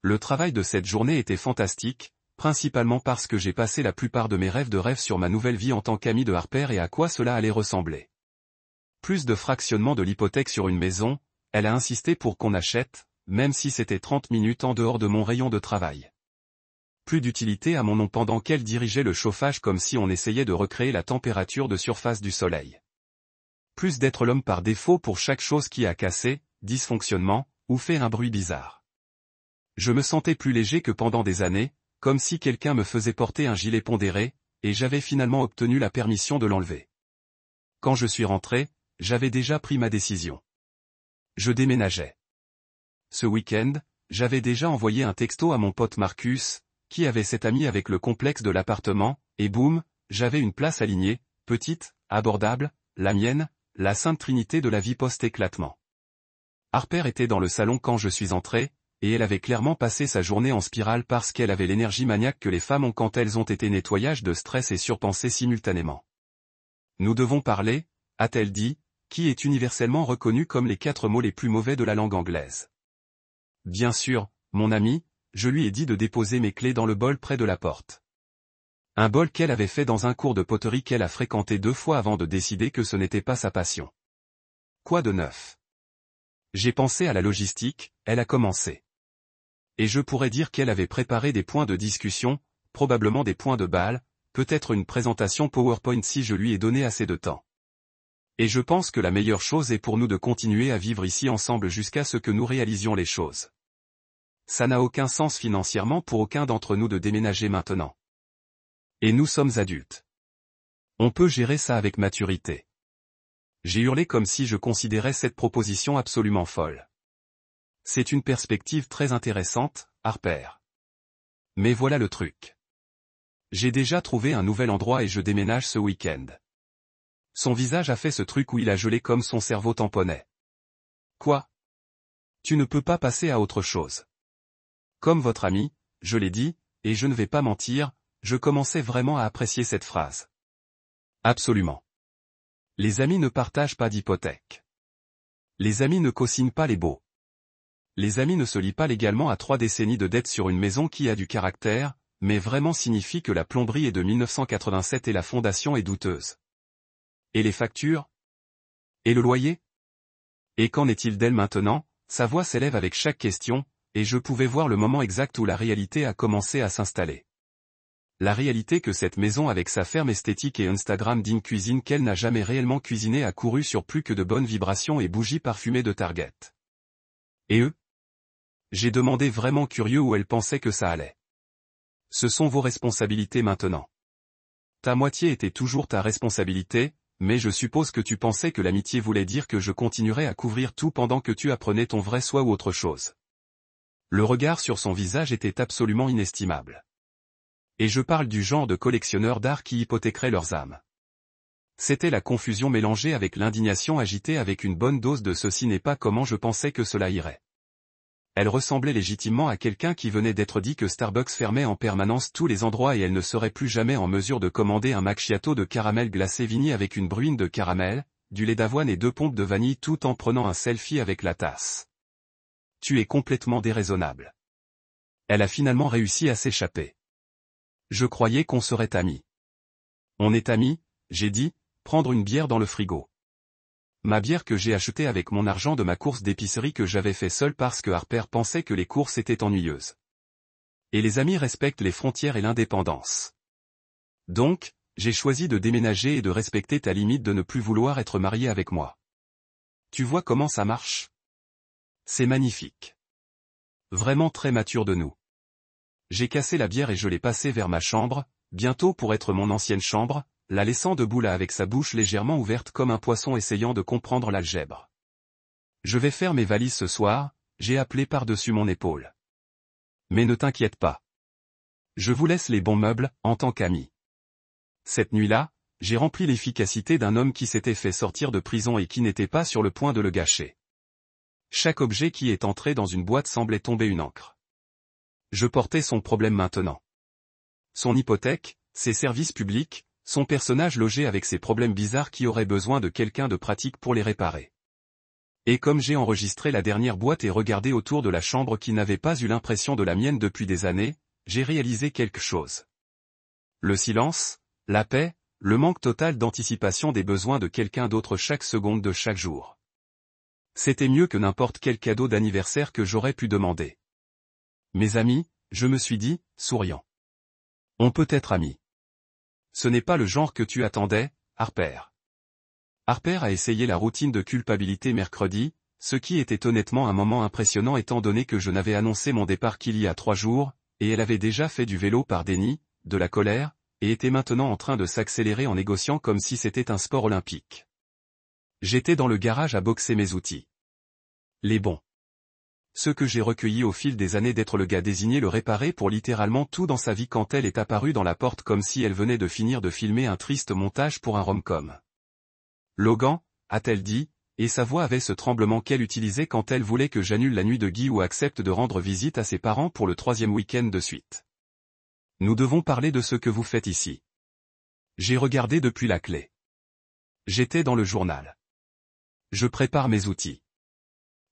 Le travail de cette journée était fantastique, principalement parce que j'ai passé la plupart de mes rêves sur ma nouvelle vie en tant qu'ami de Harper et à quoi cela allait ressembler. Plus de fractionnement de l'hypothèque sur une maison, elle a insisté pour qu'on achète, même si c'était 30 minutes en dehors de mon rayon de travail. Plus d'utilité à mon nom pendant qu'elle dirigeait le chauffage comme si on essayait de recréer la température de surface du soleil. Plus d'être l'homme par défaut pour chaque chose qui a cassé, dysfonctionnement, ou fait un bruit bizarre. Je me sentais plus léger que pendant des années, comme si quelqu'un me faisait porter un gilet pondéré, et j'avais finalement obtenu la permission de l'enlever. Quand je suis rentré, j'avais déjà pris ma décision. Je déménageais. Ce week-end, j'avais déjà envoyé un texto à mon pote Marcus, qui avait cet ami avec le complexe de l'appartement, et boum, j'avais une place alignée, petite, abordable, la mienne, la sainte trinité de la vie post-éclatement. Harper était dans le salon quand je suis entré, et elle avait clairement passé sa journée en spirale parce qu'elle avait l'énergie maniaque que les femmes ont quand elles ont été nettoyage de stress et surpensées simultanément. Nous devons parler, a-t-elle dit, qui est universellement reconnu comme les 4 mots les plus mauvais de la langue anglaise. Bien sûr, mon ami, je lui ai dit de déposer mes clés dans le bol près de la porte. Un bol qu'elle avait fait dans un cours de poterie qu'elle a fréquenté 2 fois avant de décider que ce n'était pas sa passion. Quoi de neuf? J'ai pensé à la logistique, elle a commencé. Et je pourrais dire qu'elle avait préparé des points de discussion, probablement des points de balle, peut-être une présentation PowerPoint si je lui ai donné assez de temps. Et je pense que la meilleure chose est pour nous de continuer à vivre ici ensemble jusqu'à ce que nous réalisions les choses. Ça n'a aucun sens financièrement pour aucun d'entre nous de déménager maintenant. Et nous sommes adultes. On peut gérer ça avec maturité. J'ai hurlé comme si je considérais cette proposition absolument folle. C'est une perspective très intéressante, Harper. Mais voilà le truc. J'ai déjà trouvé un nouvel endroit et je déménage ce week-end. Son visage a fait ce truc où il a gelé comme son cerveau tamponnait. Quoi? Tu ne peux pas passer à autre chose. Comme votre ami, je l'ai dit, et je ne vais pas mentir, je commençais vraiment à apprécier cette phrase. Absolument. Les amis ne partagent pas d'hypothèque. Les amis ne cosignent pas les baux. Les amis ne se lient pas légalement à 3 décennies de dette sur une maison qui a du caractère, mais vraiment signifie que la plomberie est de 1987 et la fondation est douteuse. Et les factures? Et le loyer? Et qu'en est-il d'elle maintenant? Sa voix s'élève avec chaque question, et je pouvais voir le moment exact où la réalité a commencé à s'installer. La réalité que cette maison avec sa ferme esthétique et Instagram digne cuisine qu'elle n'a jamais réellement cuisiné a couru sur plus que de bonnes vibrations et bougies parfumées de Target. Et eux? J'ai demandé vraiment curieux où elle pensait que ça allait. Ce sont vos responsabilités maintenant. Ta moitié était toujours ta responsabilité, mais je suppose que tu pensais que l'amitié voulait dire que je continuerais à couvrir tout pendant que tu apprenais ton vrai soi ou autre chose. Le regard sur son visage était absolument inestimable. Et je parle du genre de collectionneurs d'art qui hypothéqueraient leurs âmes. C'était la confusion mélangée avec l'indignation agitée avec une bonne dose de ceci n'est pas comment je pensais que cela irait. Elle ressemblait légitimement à quelqu'un qui venait d'être dit que Starbucks fermait en permanence tous les endroits et elle ne serait plus jamais en mesure de commander un macchiato de caramel glacé Vigny avec une bruine de caramel, du lait d'avoine et 2 pompes de vanille tout en prenant un selfie avec la tasse. Tu es complètement déraisonnable. Elle a finalement réussi à s'échapper. Je croyais qu'on serait amis. On est amis, j'ai dit, prendre une bière dans le frigo. Ma bière que j'ai achetée avec mon argent de ma course d'épicerie que j'avais fait seul parce que Harper pensait que les courses étaient ennuyeuses. Et les amis respectent les frontières et l'indépendance. Donc, j'ai choisi de déménager et de respecter ta limite de ne plus vouloir être marié avec moi. Tu vois comment ça marche? C'est magnifique. Vraiment très mature de nous. J'ai cassé la bière et je l'ai passée vers ma chambre, bientôt pour être mon ancienne chambre, la laissant debout là avec sa bouche légèrement ouverte comme un poisson essayant de comprendre l'algèbre. Je vais faire mes valises ce soir, j'ai appelé par-dessus mon épaule. Mais ne t'inquiète pas. Je vous laisse les bons meubles, en tant qu'ami. Cette nuit-là, j'ai rempli l'efficacité d'un homme qui s'était fait sortir de prison et qui n'était pas sur le point de le gâcher. Chaque objet qui est entré dans une boîte semblait tomber une encre. Je portais son problème maintenant. Son hypothèque, ses services publics, son personnage logé avec ses problèmes bizarres qui aurait besoin de quelqu'un de pratique pour les réparer. Et comme j'ai enregistré la dernière boîte et regardé autour de la chambre qui n'avait pas eu l'impression de la mienne depuis des années, j'ai réalisé quelque chose. Le silence, la paix, le manque total d'anticipation des besoins de quelqu'un d'autre chaque seconde de chaque jour. C'était mieux que n'importe quel cadeau d'anniversaire que j'aurais pu demander. Mes amis, je me suis dit, souriant. On peut être amis. Ce n'est pas le genre que tu attendais, Harper. Harper a essayé la routine de culpabilité mercredi, ce qui était honnêtement un moment impressionnant étant donné que je n'avais annoncé mon départ qu'il y a 3 jours, et elle avait déjà fait du vélo par déni, de la colère, et était maintenant en train de s'accélérer en négociant comme si c'était un sport olympique. J'étais dans le garage à boxer mes outils. Les bons. Ceux que j'ai recueillis au fil des années d'être le gars désigné le réparer pour littéralement tout dans sa vie quand elle est apparue dans la porte comme si elle venait de finir de filmer un triste montage pour un rom-com. Logan, a-t-elle dit, et sa voix avait ce tremblement qu'elle utilisait quand elle voulait que j'annule la nuit de Guy ou accepte de rendre visite à ses parents pour le 3e week-end de suite. Nous devons parler de ce que vous faites ici. J'ai regardé depuis la clé. J'étais dans le journal. Je prépare mes outils.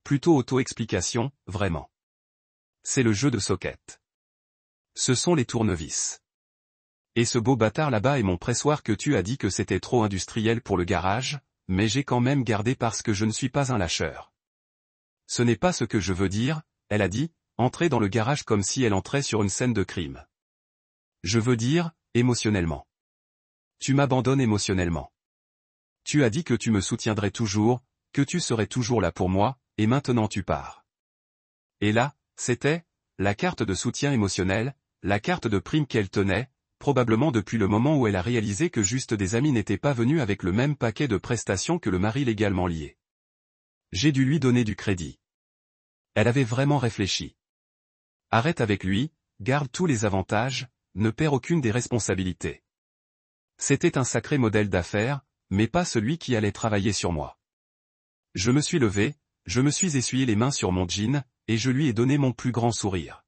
Plutôt auto-explication, vraiment. C'est le jeu de socket. Ce sont les tournevis. Et ce beau bâtard là-bas est mon pressoir que tu as dit que c'était trop industriel pour le garage, mais j'ai quand même gardé parce que je ne suis pas un lâcheur. Ce n'est pas ce que je veux dire, elle a dit, entrer dans le garage comme si elle entrait sur une scène de crime. Je veux dire, émotionnellement. Tu m'abandonnes émotionnellement. Tu as dit que tu me soutiendrais toujours, que tu serais toujours là pour moi, et maintenant tu pars. Et là, c'était, la carte de soutien émotionnel, la carte de prime qu'elle tenait, probablement depuis le moment où elle a réalisé que juste des amis n'étaient pas venus avec le même paquet de prestations que le mari légalement lié. J'ai dû lui donner du crédit. Elle avait vraiment réfléchi. Arrête avec lui, garde tous les avantages, ne perds aucune des responsabilités. C'était un sacré modèle d'affaires, mais pas celui qui allait travailler sur moi. Je me suis levé, je me suis essuyé les mains sur mon jean, et je lui ai donné mon plus grand sourire.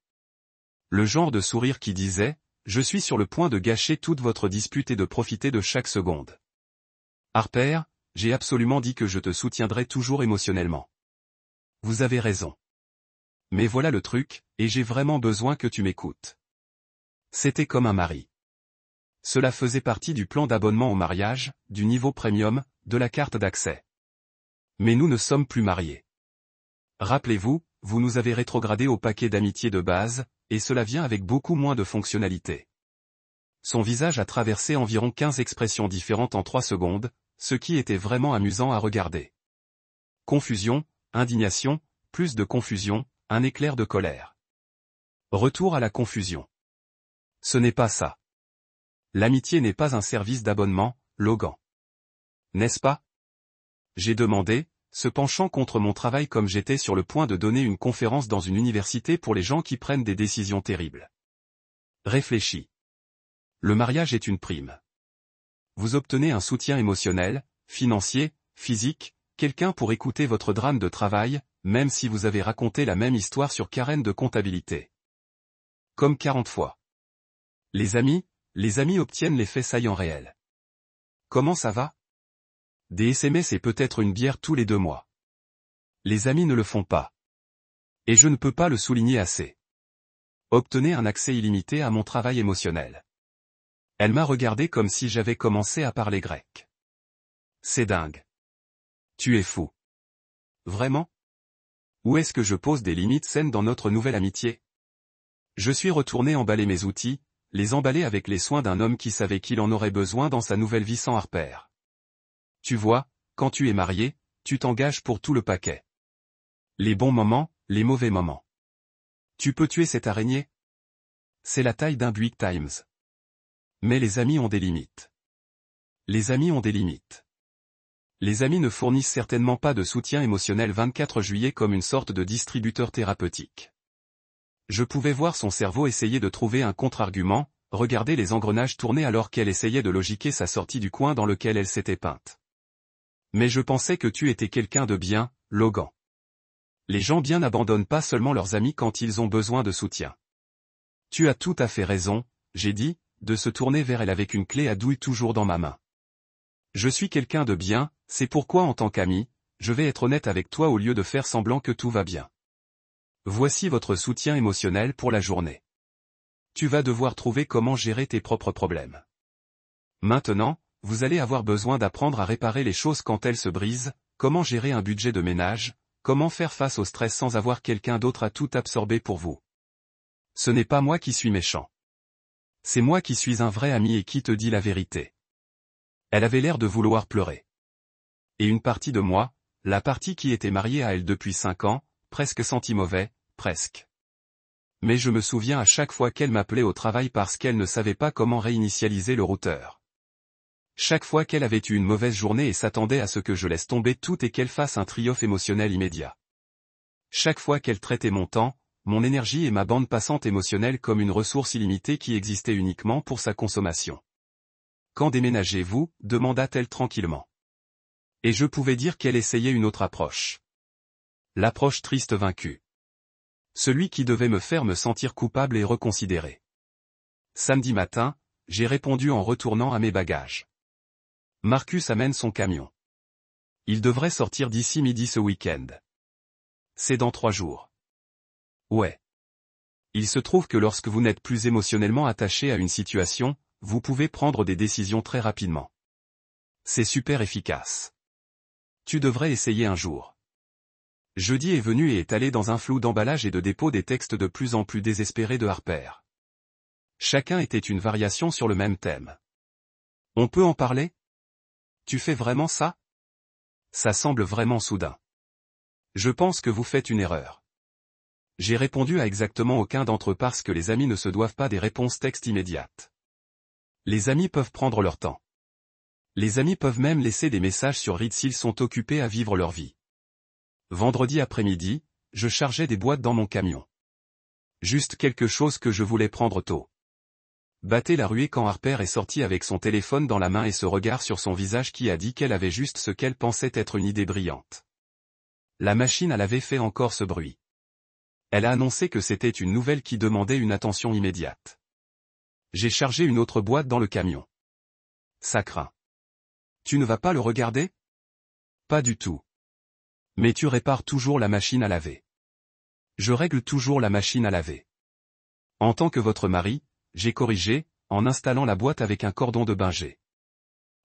Le genre de sourire qui disait, je suis sur le point de gâcher toute votre dispute et de profiter de chaque seconde. Harper, j'ai absolument dit que je te soutiendrai toujours émotionnellement. Vous avez raison. Mais voilà le truc, et j'ai vraiment besoin que tu m'écoutes. C'était comme un mari. Cela faisait partie du plan d'abonnement au mariage, du niveau premium, de la carte d'accès. Mais nous ne sommes plus mariés. Rappelez-vous, vous nous avez rétrogradé au paquet d'amitié de base, et cela vient avec beaucoup moins de fonctionnalités. Son visage a traversé environ 15 expressions différentes en 3 secondes, ce qui était vraiment amusant à regarder. Confusion, indignation, plus de confusion, un éclair de colère. Retour à la confusion. Ce n'est pas ça. L'amitié n'est pas un service d'abonnement, Logan. N'est-ce pas? J'ai demandé, se penchant contre mon travail comme j'étais sur le point de donner une conférence dans une université pour les gens qui prennent des décisions terribles. Réfléchis. Le mariage est une prime. Vous obtenez un soutien émotionnel, financier, physique, quelqu'un pour écouter votre drame de travail, même si vous avez raconté la même histoire sur Karen de comptabilité. Comme 40 fois. Les amis obtiennent l'effet saillant réel. Comment ça va? Des SMS et peut-être une bière tous les 2 mois. Les amis ne le font pas. Et je ne peux pas le souligner assez. Obtenez un accès illimité à mon travail émotionnel. Elle m'a regardé comme si j'avais commencé à parler grec. C'est dingue. Tu es fou. Vraiment? Où est-ce que je pose des limites saines dans notre nouvelle amitié? Je suis retourné emballer mes outils, les emballer avec les soins d'un homme qui savait qu'il en aurait besoin dans sa nouvelle vie sans Harper. Tu vois, quand tu es marié, tu t'engages pour tout le paquet. Les bons moments, les mauvais moments. Tu peux tuer cette araignée? C'est la taille d'un Buick Times. Mais les amis ont des limites. Les amis ont des limites. Les amis ne fournissent certainement pas de soutien émotionnel 24 juillet comme une sorte de distributeur thérapeutique. Je pouvais voir son cerveau essayer de trouver un contre-argument, regarder les engrenages tourner alors qu'elle essayait de logiquer sa sortie du coin dans lequel elle s'était peinte. Mais je pensais que tu étais quelqu'un de bien, Logan. Les gens bien n'abandonnent pas seulement leurs amis quand ils ont besoin de soutien. Tu as tout à fait raison, j'ai dit, de se tourner vers elle avec une clé à douille toujours dans ma main. Je suis quelqu'un de bien, c'est pourquoi en tant qu'ami, je vais être honnête avec toi au lieu de faire semblant que tout va bien. Voici votre soutien émotionnel pour la journée. Tu vas devoir trouver comment gérer tes propres problèmes. Maintenant, vous allez avoir besoin d'apprendre à réparer les choses quand elles se brisent, comment gérer un budget de ménage, comment faire face au stress sans avoir quelqu'un d'autre à tout absorber pour vous. Ce n'est pas moi qui suis méchant. C'est moi qui suis un vrai ami et qui te dit la vérité. Elle avait l'air de vouloir pleurer. Et une partie de moi, la partie qui était mariée à elle depuis 5 ans, presque sentit mauvais, presque. Mais je me souviens à chaque fois qu'elle m'appelait au travail parce qu'elle ne savait pas comment réinitialiser le routeur. Chaque fois qu'elle avait eu une mauvaise journée et s'attendait à ce que je laisse tomber tout et qu'elle fasse un triomphe émotionnel immédiat. Chaque fois qu'elle traitait mon temps, mon énergie et ma bande passante émotionnelle comme une ressource illimitée qui existait uniquement pour sa consommation. Quand déménagez-vous? Demanda-t-elle tranquillement. Et je pouvais dire qu'elle essayait une autre approche. L'approche triste vaincue. Celui qui devait me faire me sentir coupable et reconsidéré. Samedi matin, j'ai répondu en retournant à mes bagages. Marcus amène son camion. Il devrait sortir d'ici midi ce week-end. C'est dans 3 jours. Ouais. Il se trouve que lorsque vous n'êtes plus émotionnellement attaché à une situation, vous pouvez prendre des décisions très rapidement. C'est super efficace. Tu devrais essayer un jour. Jeudi est venu et est allé dans un flou d'emballage et de dépôt des textes de plus en plus désespérés de Harper. Chacun était une variation sur le même thème. On peut en parler? Tu fais vraiment ça? Ça semble vraiment soudain. Je pense que vous faites une erreur. J'ai répondu à exactement aucun d'entre eux parce que les amis ne se doivent pas des réponses textes immédiates. Les amis peuvent prendre leur temps. Les amis peuvent même laisser des messages sur Read s'ils sont occupés à vivre leur vie. Vendredi après-midi, je chargeais des boîtes dans mon camion. Juste quelque chose que je voulais prendre tôt. Battait la ruée quand Harper est sortie avec son téléphone dans la main et ce regard sur son visage qui a dit qu'elle avait juste ce qu'elle pensait être une idée brillante. La machine à laver fait encore ce bruit. Elle a annoncé que c'était une nouvelle qui demandait une attention immédiate. J'ai chargé une autre boîte dans le camion. Ça craint. Tu ne vas pas le regarder? Pas du tout. Mais tu répares toujours la machine à laver. Je règle toujours la machine à laver. En tant que votre mari, j'ai corrigé, en installant la boîte avec un cordon de bungee.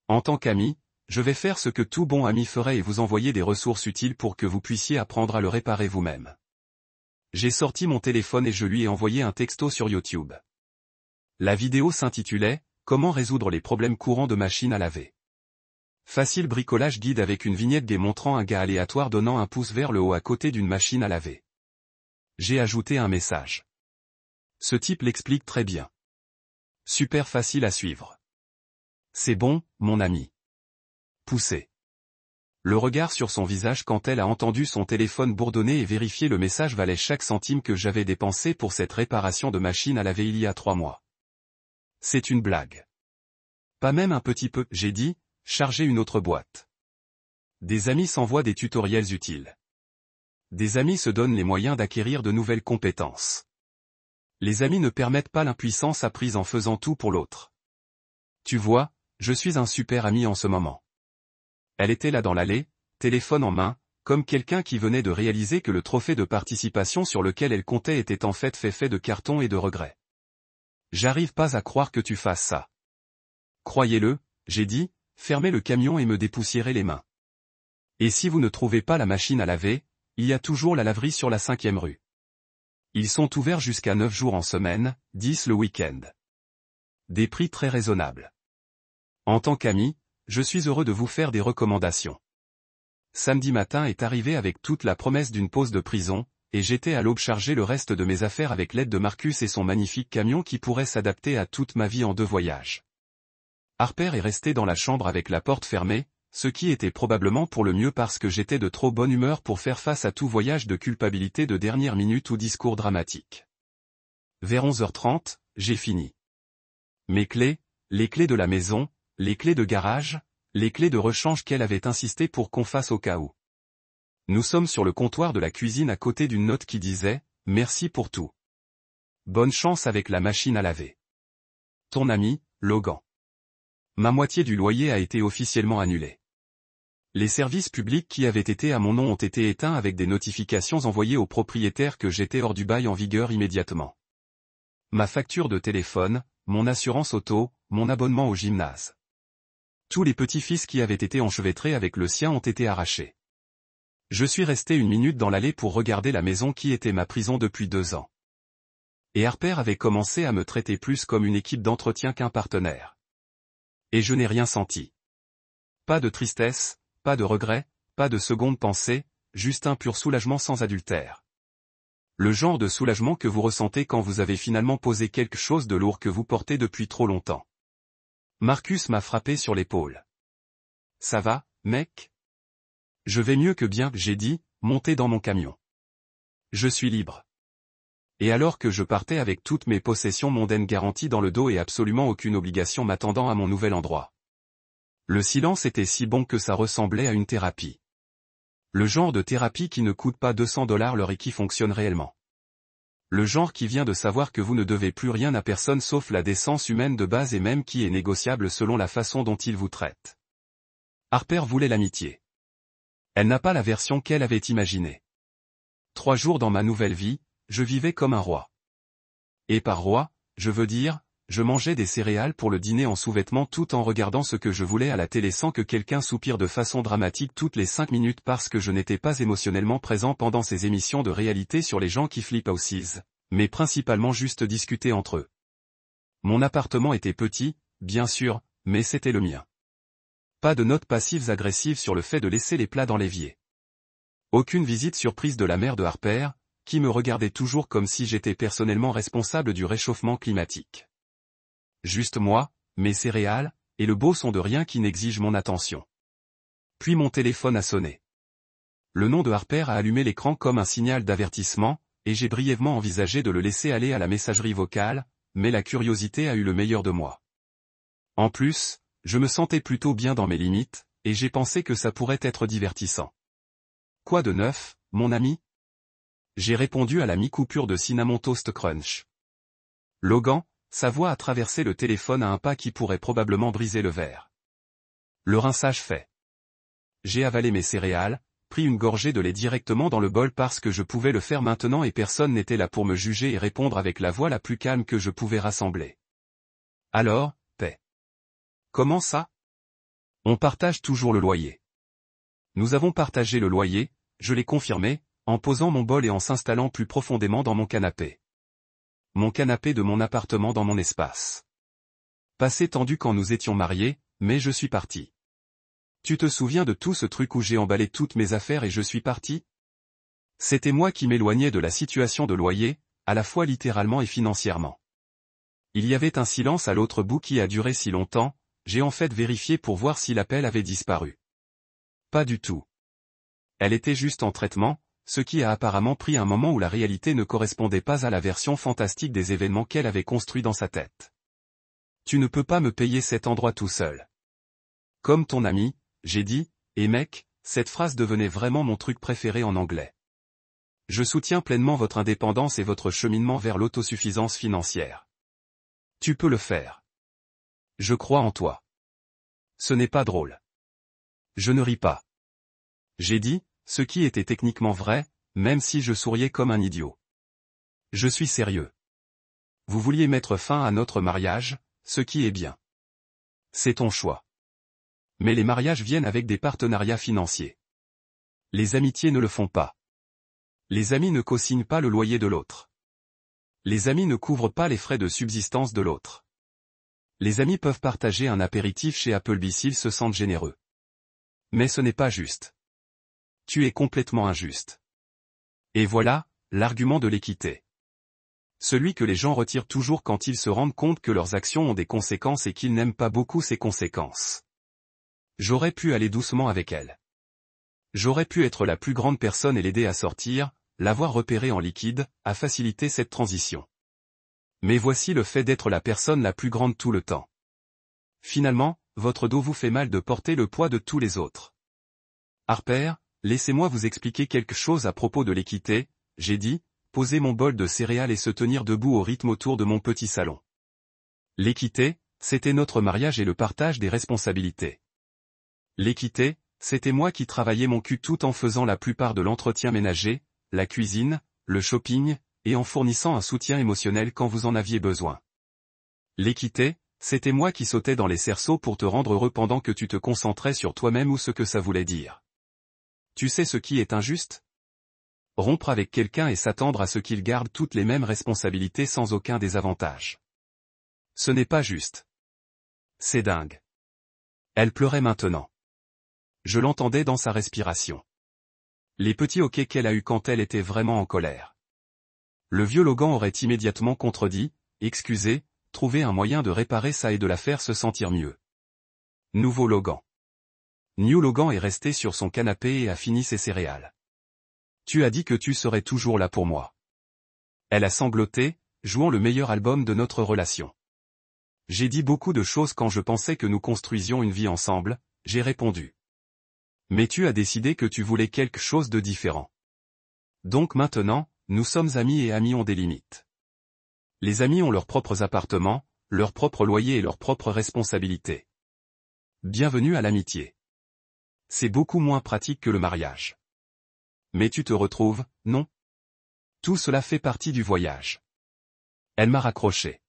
En tant qu'ami, je vais faire ce que tout bon ami ferait et vous envoyer des ressources utiles pour que vous puissiez apprendre à le réparer vous-même. J'ai sorti mon téléphone et je lui ai envoyé un texto sur YouTube. La vidéo s'intitulait « Comment résoudre les problèmes courants de machine à laver ». Facile bricolage guide avec une vignette gay montrant un gars aléatoire donnant un pouce vers le haut à côté d'une machine à laver. J'ai ajouté un message. Ce type l'explique très bien. Super facile à suivre. C'est bon, mon ami. Poussez. Le regard sur son visage quand elle a entendu son téléphone bourdonner et vérifier le message valait chaque centime que j'avais dépensé pour cette réparation de machine à laver il y a 3 mois. C'est une blague. Pas même un petit peu, j'ai dit, chargez une autre boîte. Des amis s'envoient des tutoriels utiles. Des amis se donnent les moyens d'acquérir de nouvelles compétences. Les amis ne permettent pas l'impuissance apprise en faisant tout pour l'autre. Tu vois, je suis un super ami en ce moment. Elle était là dans l'allée, téléphone en main, comme quelqu'un qui venait de réaliser que le trophée de participation sur lequel elle comptait était en fait de carton et de regrets. J'arrive pas à croire que tu fasses ça. Croyez-le, j'ai dit, fermez le camion et me dépoussiérez les mains. Et si vous ne trouvez pas la machine à laver, il y a toujours la laverie sur la 5e rue. Ils sont ouverts jusqu'à 9 jours en semaine, 10 le week-end. Des prix très raisonnables. En tant qu'ami, je suis heureux de vous faire des recommandations. Samedi matin est arrivé avec toute la promesse d'une pause de prison, et j'étais à l'aube charger le reste de mes affaires avec l'aide de Marcus et son magnifique camion qui pourrait s'adapter à toute ma vie en 2 voyages. Harper est resté dans la chambre avec la porte fermée, ce qui était probablement pour le mieux parce que j'étais de trop bonne humeur pour faire face à tout voyage de culpabilité de dernière minute ou discours dramatique. Vers 11h30, j'ai fini. Mes clés, les clés de la maison, les clés de garage, les clés de rechange qu'elle avait insisté pour qu'on fasse au cas où. Nous sommes sur le comptoir de la cuisine à côté d'une note qui disait « Merci pour tout. Bonne chance avec la machine à laver. Ton ami, Logan. » Ma moitié du loyer a été officiellement annulée. Les services publics qui avaient été à mon nom ont été éteints avec des notifications envoyées aux propriétaires que j'étais hors du bail en vigueur immédiatement. Ma facture de téléphone, mon assurance auto, mon abonnement au gymnase. Tous les petits-fils qui avaient été enchevêtrés avec le sien ont été arrachés. Je suis resté 1 minute dans l'allée pour regarder la maison qui était ma prison depuis 2 ans. Et Harper avait commencé à me traiter plus comme une équipe d'entretien qu'un partenaire. Et je n'ai rien senti. Pas de tristesse, pas de regret, pas de seconde pensée, juste un pur soulagement sans adultère. Le genre de soulagement que vous ressentez quand vous avez finalement posé quelque chose de lourd que vous portez depuis trop longtemps. Marcus m'a frappé sur l'épaule. Ça va, mec? Je vais mieux que bien, j'ai dit, monté dans mon camion. Je suis libre. Et alors que je partais avec toutes mes possessions mondaines garanties dans le dos et absolument aucune obligation m'attendant à mon nouvel endroit. Le silence était si bon que ça ressemblait à une thérapie. Le genre de thérapie qui ne coûte pas $200 l'heure et qui fonctionne réellement. Le genre qui vient de savoir que vous ne devez plus rien à personne sauf la décence humaine de base et même qui est négociable selon la façon dont il vous traite. Harper voulait l'amitié. Elle n'a pas la version qu'elle avait imaginée. 3 jours dans ma nouvelle vie, je vivais comme un roi. Et par roi, je veux dire, je mangeais des céréales pour le dîner en sous-vêtements tout en regardant ce que je voulais à la télé sans que quelqu'un soupire de façon dramatique toutes les 5 minutes parce que je n'étais pas émotionnellement présent pendant ces émissions de réalité sur les gens qui flippent aussi, mais principalement juste discuter entre eux. Mon appartement était petit, bien sûr, mais c'était le mien. Pas de notes passives agressives sur le fait de laisser les plats dans l'évier. Aucune visite surprise de la mère de Harper, qui me regardait toujours comme si j'étais personnellement responsable du réchauffement climatique. Juste moi, mes céréales, et le beau son de rien qui n'exige mon attention. Puis mon téléphone a sonné. Le nom de Harper a allumé l'écran comme un signal d'avertissement, et j'ai brièvement envisagé de le laisser aller à la messagerie vocale, mais la curiosité a eu le meilleur de moi. En plus, je me sentais plutôt bien dans mes limites, et j'ai pensé que ça pourrait être divertissant. Quoi de neuf, mon ami? J'ai répondu à la mi-coupure de Cinnamon Toast Crunch. Logan, sa voix a traversé le téléphone à un pas qui pourrait probablement briser le verre. Le rinçage fait. J'ai avalé mes céréales, pris une gorgée de lait directement dans le bol parce que je pouvais le faire maintenant et personne n'était là pour me juger et répondre avec la voix la plus calme que je pouvais rassembler. Alors, paix. Comment ça? On partage toujours le loyer. Nous avons partagé le loyer, je l'ai confirmé, en posant mon bol et en s'installant plus profondément dans mon canapé. Mon canapé de mon appartement dans mon espace. Passé tendu quand nous étions mariés, mais je suis parti. Tu te souviens de tout ce truc où j'ai emballé toutes mes affaires et je suis parti? C'était moi qui m'éloignais de la situation de loyer, à la fois littéralement et financièrement. Il y avait un silence à l'autre bout qui a duré si longtemps, j'ai en fait vérifié pour voir si l'appel avait disparu. Pas du tout. Elle était juste en traitement, ce qui a apparemment pris un moment où la réalité ne correspondait pas à la version fantastique des événements qu'elle avait construits dans sa tête. Tu ne peux pas me payer cet endroit tout seul. Comme ton ami, j'ai dit, et mec, cette phrase devenait vraiment mon truc préféré en anglais. Je soutiens pleinement votre indépendance et votre cheminement vers l'autosuffisance financière. Tu peux le faire. Je crois en toi. Ce n'est pas drôle. Je ne ris pas. J'ai dit, ce qui était techniquement vrai, même si je souriais comme un idiot. Je suis sérieux. Vous vouliez mettre fin à notre mariage, ce qui est bien. C'est ton choix. Mais les mariages viennent avec des partenariats financiers. Les amitiés ne le font pas. Les amis ne co-signent pas le loyer de l'autre. Les amis ne couvrent pas les frais de subsistance de l'autre. Les amis peuvent partager un apéritif chez Applebee s'ils se sentent généreux. Mais ce n'est pas juste. Tu es complètement injuste. Et voilà, l'argument de l'équité. Celui que les gens retirent toujours quand ils se rendent compte que leurs actions ont des conséquences et qu'ils n'aiment pas beaucoup ces conséquences. J'aurais pu aller doucement avec elle. J'aurais pu être la plus grande personne et l'aider à sortir, l'avoir repérée en liquide, à faciliter cette transition. Mais voici le fait d'être la personne la plus grande tout le temps. Finalement, votre dos vous fait mal de porter le poids de tous les autres. Harper, laissez-moi vous expliquer quelque chose à propos de l'équité, j'ai dit, poser mon bol de céréales et se tenir debout au rythme autour de mon petit salon. L'équité, c'était notre mariage et le partage des responsabilités. L'équité, c'était moi qui travaillais mon cul tout en faisant la plupart de l'entretien ménager, la cuisine, le shopping, et en fournissant un soutien émotionnel quand vous en aviez besoin. L'équité, c'était moi qui sautais dans les cerceaux pour te rendre heureux pendant que tu te concentrais sur toi-même ou ce que ça voulait dire. Tu sais ce qui est injuste? Rompre avec quelqu'un et s'attendre à ce qu'il garde toutes les mêmes responsabilités sans aucun désavantage. Ce n'est pas juste. C'est dingue. Elle pleurait maintenant. Je l'entendais dans sa respiration. Les petits hoquets qu'elle a eus quand elle était vraiment en colère. Le vieux Logan aurait immédiatement contredit, excusez, trouvé un moyen de réparer ça et de la faire se sentir mieux. Nouveau Logan. New Logan est resté sur son canapé et a fini ses céréales. Tu as dit que tu serais toujours là pour moi. Elle a sangloté, jouant le meilleur album de notre relation. J'ai dit beaucoup de choses quand je pensais que nous construisions une vie ensemble, j'ai répondu. Mais tu as décidé que tu voulais quelque chose de différent. Donc maintenant, nous sommes amis et amis ont des limites. Les amis ont leurs propres appartements, leur propre loyer et leurs propres responsabilités. Bienvenue à l'amitié. C'est beaucoup moins pratique que le mariage. Mais tu te retrouves, non? Tout cela fait partie du voyage. Elle m'a raccroché.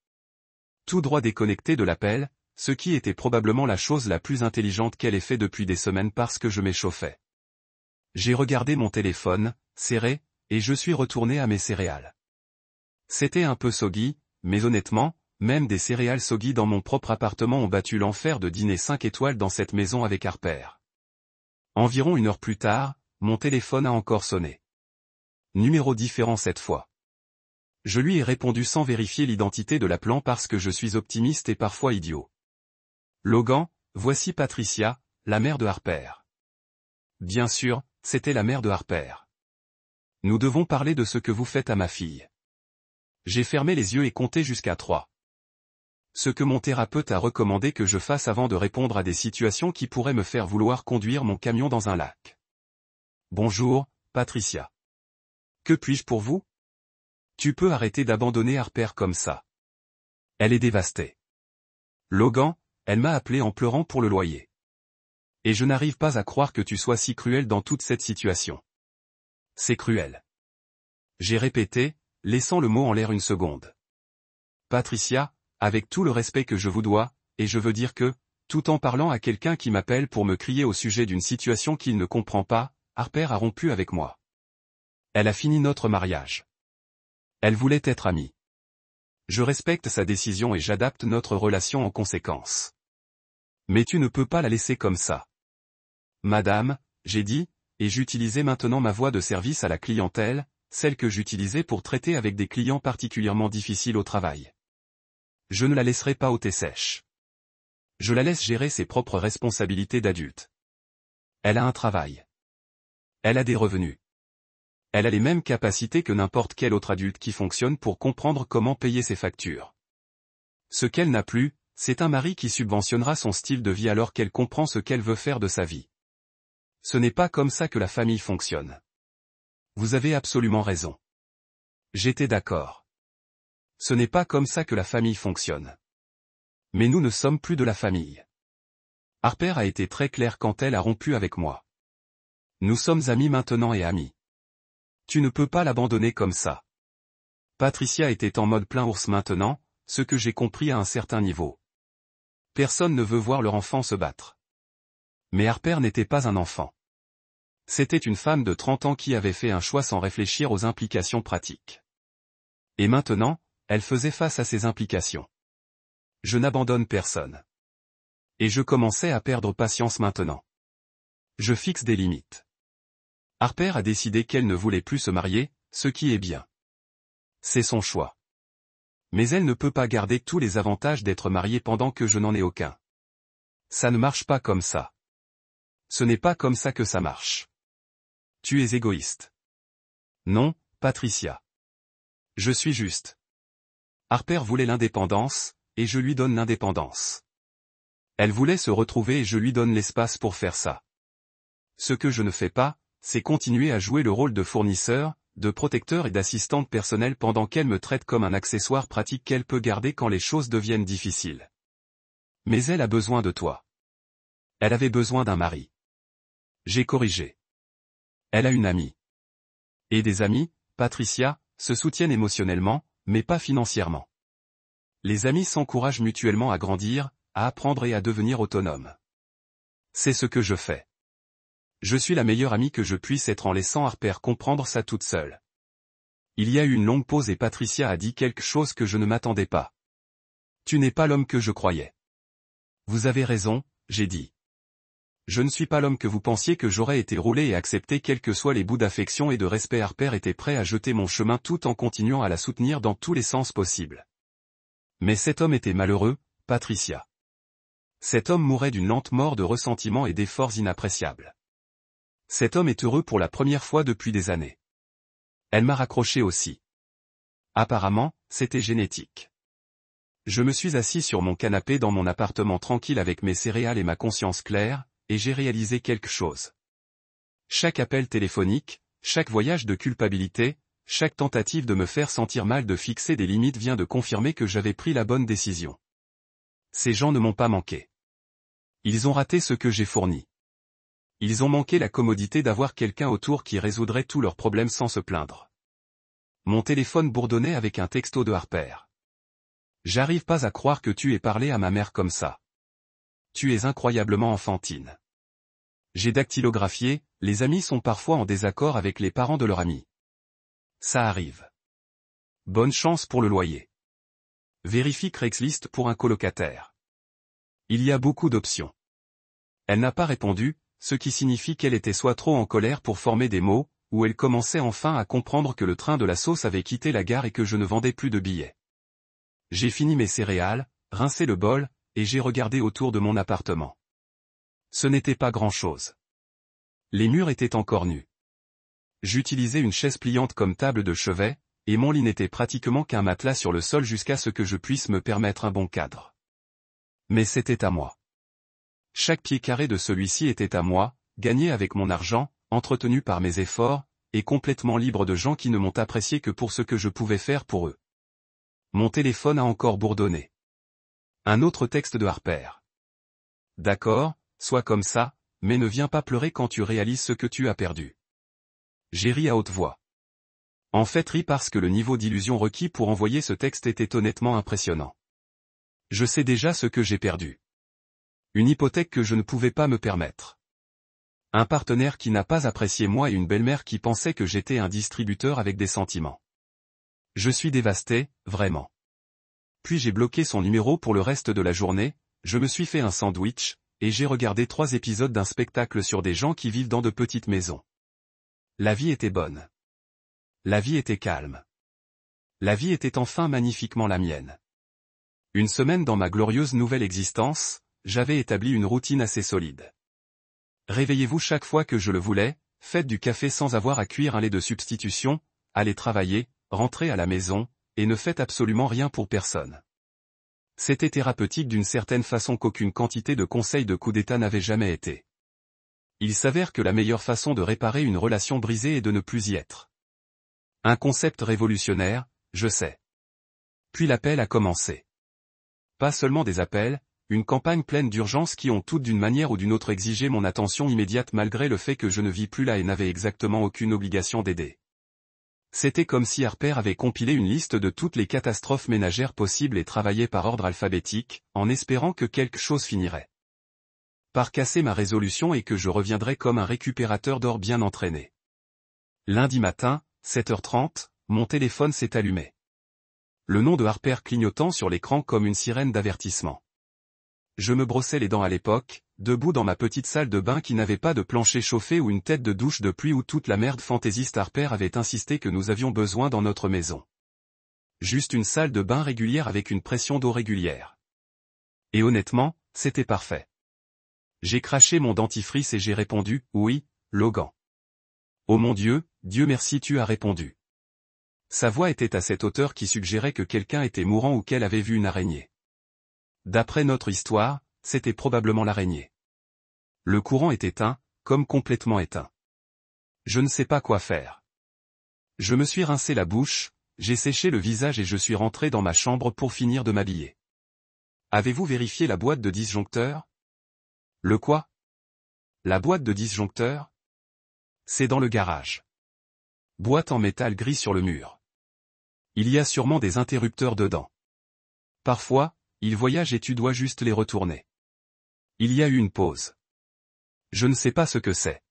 Tout droit déconnecté de l'appel, ce qui était probablement la chose la plus intelligente qu'elle ait fait depuis des semaines parce que je m'échauffais. J'ai regardé mon téléphone, serré, et je suis retourné à mes céréales. C'était un peu soggy, mais honnêtement, même des céréales soggy dans mon propre appartement ont battu l'enfer de dîner 5 étoiles dans cette maison avec Harper. Environ 1 heure plus tard, mon téléphone a encore sonné. Numéro différent cette fois. Je lui ai répondu sans vérifier l'identité de l'appelant parce que je suis optimiste et parfois idiot. Logan, voici Patricia, la mère de Harper. Bien sûr, c'était la mère de Harper. Nous devons parler de ce que vous faites à ma fille. J'ai fermé les yeux et compté jusqu'à 3. Ce que mon thérapeute a recommandé que je fasse avant de répondre à des situations qui pourraient me faire vouloir conduire mon camion dans un lac. Bonjour, Patricia. Que puis-je pour vous? Tu peux arrêter d'abandonner Harper comme ça. Elle est dévastée. Logan, elle m'a appelé en pleurant pour le loyer. Et je n'arrive pas à croire que tu sois si cruel dans toute cette situation. C'est cruel. J'ai répété, laissant le mot en l'air une seconde. Patricia, avec tout le respect que je vous dois, et je veux dire que, tout en parlant à quelqu'un qui m'appelle pour me crier au sujet d'une situation qu'il ne comprend pas, Harper a rompu avec moi. Elle a fini notre mariage. Elle voulait être amie. Je respecte sa décision et j'adapte notre relation en conséquence. Mais tu ne peux pas la laisser comme ça. Madame, j'ai dit, et j'utilisais maintenant ma voix de service à la clientèle, celle que j'utilisais pour traiter avec des clients particulièrement difficiles au travail. Je ne la laisserai pas au thé sèche. Je la laisse gérer ses propres responsabilités d'adulte. Elle a un travail. Elle a des revenus. Elle a les mêmes capacités que n'importe quel autre adulte qui fonctionne pour comprendre comment payer ses factures. Ce qu'elle n'a plus, c'est un mari qui subventionnera son style de vie alors qu'elle comprend ce qu'elle veut faire de sa vie. Ce n'est pas comme ça que la famille fonctionne. Vous avez absolument raison. J'étais d'accord. Ce n'est pas comme ça que la famille fonctionne. Mais nous ne sommes plus de la famille. Harper a été très claire quand elle a rompu avec moi. Nous sommes amis maintenant et amis. Tu ne peux pas l'abandonner comme ça. Patricia était en mode plein ours maintenant, ce que j'ai compris à un certain niveau. Personne ne veut voir leur enfant se battre. Mais Harper n'était pas un enfant. C'était une femme de 30 ans qui avait fait un choix sans réfléchir aux implications pratiques. Et maintenant, elle faisait face à ces implications. Je n'abandonne personne. Et je commençais à perdre patience maintenant. Je fixe des limites. Harper a décidé qu'elle ne voulait plus se marier, ce qui est bien. C'est son choix. Mais elle ne peut pas garder tous les avantages d'être mariée pendant que je n'en ai aucun. Ça ne marche pas comme ça. Ce n'est pas comme ça que ça marche. Tu es égoïste. Non, Patricia. Je suis juste. Harper voulait l'indépendance, et je lui donne l'indépendance. Elle voulait se retrouver et je lui donne l'espace pour faire ça. Ce que je ne fais pas, c'est continuer à jouer le rôle de fournisseur, de protecteur et d'assistante personnelle pendant qu'elle me traite comme un accessoire pratique qu'elle peut garder quand les choses deviennent difficiles. Mais elle a besoin de toi. Elle avait besoin d'un mari. J'ai corrigé. Elle a une amie. Et des amis, Patricia, se soutiennent émotionnellement, mais pas financièrement. Les amis s'encouragent mutuellement à grandir, à apprendre et à devenir autonomes. C'est ce que je fais. Je suis la meilleure amie que je puisse être en laissant Harper comprendre ça toute seule. Il y a eu une longue pause et Patricia a dit quelque chose que je ne m'attendais pas. Tu n'es pas l'homme que je croyais. Vous avez raison, j'ai dit. Je ne suis pas l'homme que vous pensiez que j'aurais été roulé et accepté quels que soient les bouts d'affection et de respect. Harper était prêt à jeter mon chemin tout en continuant à la soutenir dans tous les sens possibles. Mais cet homme était malheureux, Patricia. Cet homme mourait d'une lente mort de ressentiment et d'efforts inappréciables. Cet homme est heureux pour la première fois depuis des années. Elle m'a raccroché aussi. Apparemment, c'était génétique. Je me suis assis sur mon canapé dans mon appartement tranquille avec mes céréales et ma conscience claire, et j'ai réalisé quelque chose. Chaque appel téléphonique, chaque voyage de culpabilité, chaque tentative de me faire sentir mal de fixer des limites vient de confirmer que j'avais pris la bonne décision. Ces gens ne m'ont pas manqué. Ils ont raté ce que j'ai fourni. Ils ont manqué la commodité d'avoir quelqu'un autour qui résoudrait tous leurs problèmes sans se plaindre. Mon téléphone bourdonnait avec un texto de Harper. J'arrive pas à croire que tu aies parlé à ma mère comme ça. Tu es incroyablement enfantine. J'ai dactylographié, les amis sont parfois en désaccord avec les parents de leur ami. Ça arrive. Bonne chance pour le loyer. Vérifie Craigslist pour un colocataire. Il y a beaucoup d'options. Elle n'a pas répondu, ce qui signifie qu'elle était soit trop en colère pour former des mots, ou elle commençait enfin à comprendre que le train de la sauce avait quitté la gare et que je ne vendais plus de billets. J'ai fini mes céréales, rincé le bol, et j'ai regardé autour de mon appartement. Ce n'était pas grand-chose. Les murs étaient encore nus. J'utilisais une chaise pliante comme table de chevet, et mon lit n'était pratiquement qu'un matelas sur le sol jusqu'à ce que je puisse me permettre un bon cadre. Mais c'était à moi. Chaque pied carré de celui-ci était à moi, gagné avec mon argent, entretenu par mes efforts, et complètement libre de gens qui ne m'ont apprécié que pour ce que je pouvais faire pour eux. Mon téléphone a encore bourdonné. Un autre texte de Harper. D'accord, sois comme ça, mais ne viens pas pleurer quand tu réalises ce que tu as perdu. J'ai ri à haute voix. En fait, ri parce que le niveau d'illusion requis pour envoyer ce texte était honnêtement impressionnant. Je sais déjà ce que j'ai perdu. Une hypothèque que je ne pouvais pas me permettre. Un partenaire qui n'a pas apprécié moi et une belle-mère qui pensait que j'étais un distributeur avec des sentiments. Je suis dévasté, vraiment. Puis j'ai bloqué son numéro pour le reste de la journée, je me suis fait un sandwich, et j'ai regardé 3 épisodes d'un spectacle sur des gens qui vivent dans de petites maisons. La vie était bonne. La vie était calme. La vie était enfin magnifiquement la mienne. Une semaine dans ma glorieuse nouvelle existence, j'avais établi une routine assez solide. Réveillez-vous chaque fois que je le voulais, faites du café sans avoir à cuire un lait de substitution, allez travailler, rentrez à la maison, et ne faites absolument rien pour personne. C'était thérapeutique d'une certaine façon qu'aucune quantité de conseils de coup d'état n'avait jamais été. Il s'avère que la meilleure façon de réparer une relation brisée est de ne plus y être. Un concept révolutionnaire, je sais. Puis l'appel a commencé. Pas seulement des appels, une campagne pleine d'urgences qui ont toutes d'une manière ou d'une autre exigé mon attention immédiate malgré le fait que je ne vis plus là et n'avais exactement aucune obligation d'aider. C'était comme si Harper avait compilé une liste de toutes les catastrophes ménagères possibles et travaillait par ordre alphabétique, en espérant que quelque chose finirait par casser ma résolution et que je reviendrais comme un récupérateur d'or bien entraîné. Lundi matin, 7h30, mon téléphone s'est allumé. Le nom de Harper clignotant sur l'écran comme une sirène d'avertissement. Je me brossais les dents à l'époque, debout dans ma petite salle de bain qui n'avait pas de plancher chauffé ou une tête de douche de pluie où toute la merde fantaisiste Harper avait insisté que nous avions besoin dans notre maison. Juste une salle de bain régulière avec une pression d'eau régulière. Et honnêtement, c'était parfait. J'ai craché mon dentifrice et j'ai répondu, oui, Logan. Oh mon Dieu, Dieu merci tu as répondu. Sa voix était à cette hauteur qui suggérait que quelqu'un était mourant ou qu'elle avait vu une araignée. D'après notre histoire, c'était probablement l'araignée. Le courant est éteint, comme complètement éteint. Je ne sais pas quoi faire. Je me suis rincé la bouche, j'ai séché le visage et je suis rentré dans ma chambre pour finir de m'habiller. Avez-vous vérifié la boîte de disjoncteurs? Le quoi? La boîte de disjoncteurs? C'est dans le garage. Boîte en métal gris sur le mur. Il y a sûrement des interrupteurs dedans. Parfois, ils voyagent et tu dois juste les retourner. Il y a eu une pause. Je ne sais pas ce que c'est.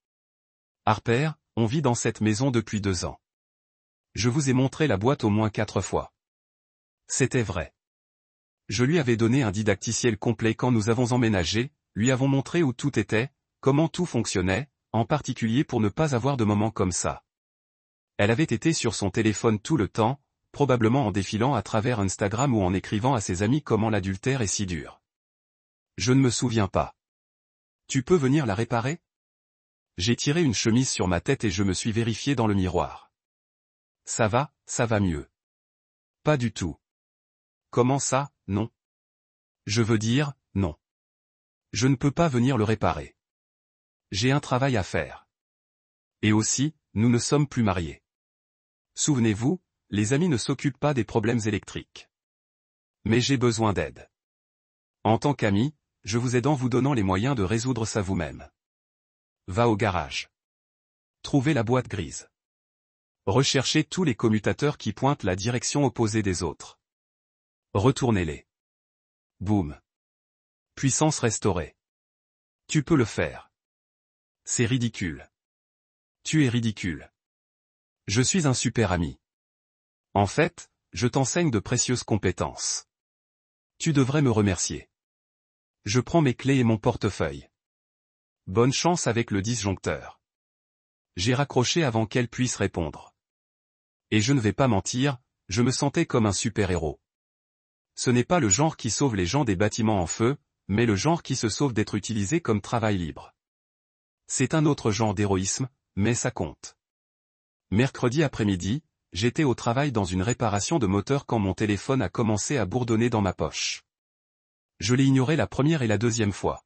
Harper, on vit dans cette maison depuis 2 ans. Je vous ai montré la boîte au moins 4 fois. C'était vrai. Je lui avais donné un didacticiel complet quand nous avons emménagé, lui avons montré où tout était, comment tout fonctionnait, en particulier pour ne pas avoir de moments comme ça. Elle avait été sur son téléphone tout le temps, probablement en défilant à travers Instagram ou en écrivant à ses amis comment l'adultère est si dur. Je ne me souviens pas. Tu peux venir la réparer? J'ai tiré une chemise sur ma tête et je me suis vérifié dans le miroir. Ça va mieux. Pas du tout. Comment ça, non? Je veux dire, non. Je ne peux pas venir le réparer. J'ai un travail à faire. Et aussi, nous ne sommes plus mariés. Souvenez-vous, les amis ne s'occupent pas des problèmes électriques. Mais j'ai besoin d'aide. En tant qu'ami, je vous aide en vous donnant les moyens de résoudre ça vous-même. Va au garage. Trouvez la boîte grise. Recherchez tous les commutateurs qui pointent la direction opposée des autres. Retournez-les. Boum. Puissance restaurée. Tu peux le faire. C'est ridicule. Tu es ridicule. Je suis un super ami. En fait, je t'enseigne de précieuses compétences. Tu devrais me remercier. Je prends mes clés et mon portefeuille. Bonne chance avec le disjoncteur. J'ai raccroché avant qu'elle puisse répondre. Et je ne vais pas mentir, je me sentais comme un super-héros. Ce n'est pas le genre qui sauve les gens des bâtiments en feu, mais le genre qui se sauve d'être utilisé comme travail libre. C'est un autre genre d'héroïsme, mais ça compte. Mercredi après-midi, j'étais au travail dans une réparation de moteur quand mon téléphone a commencé à bourdonner dans ma poche. Je l'ai ignoré la première et la deuxième fois.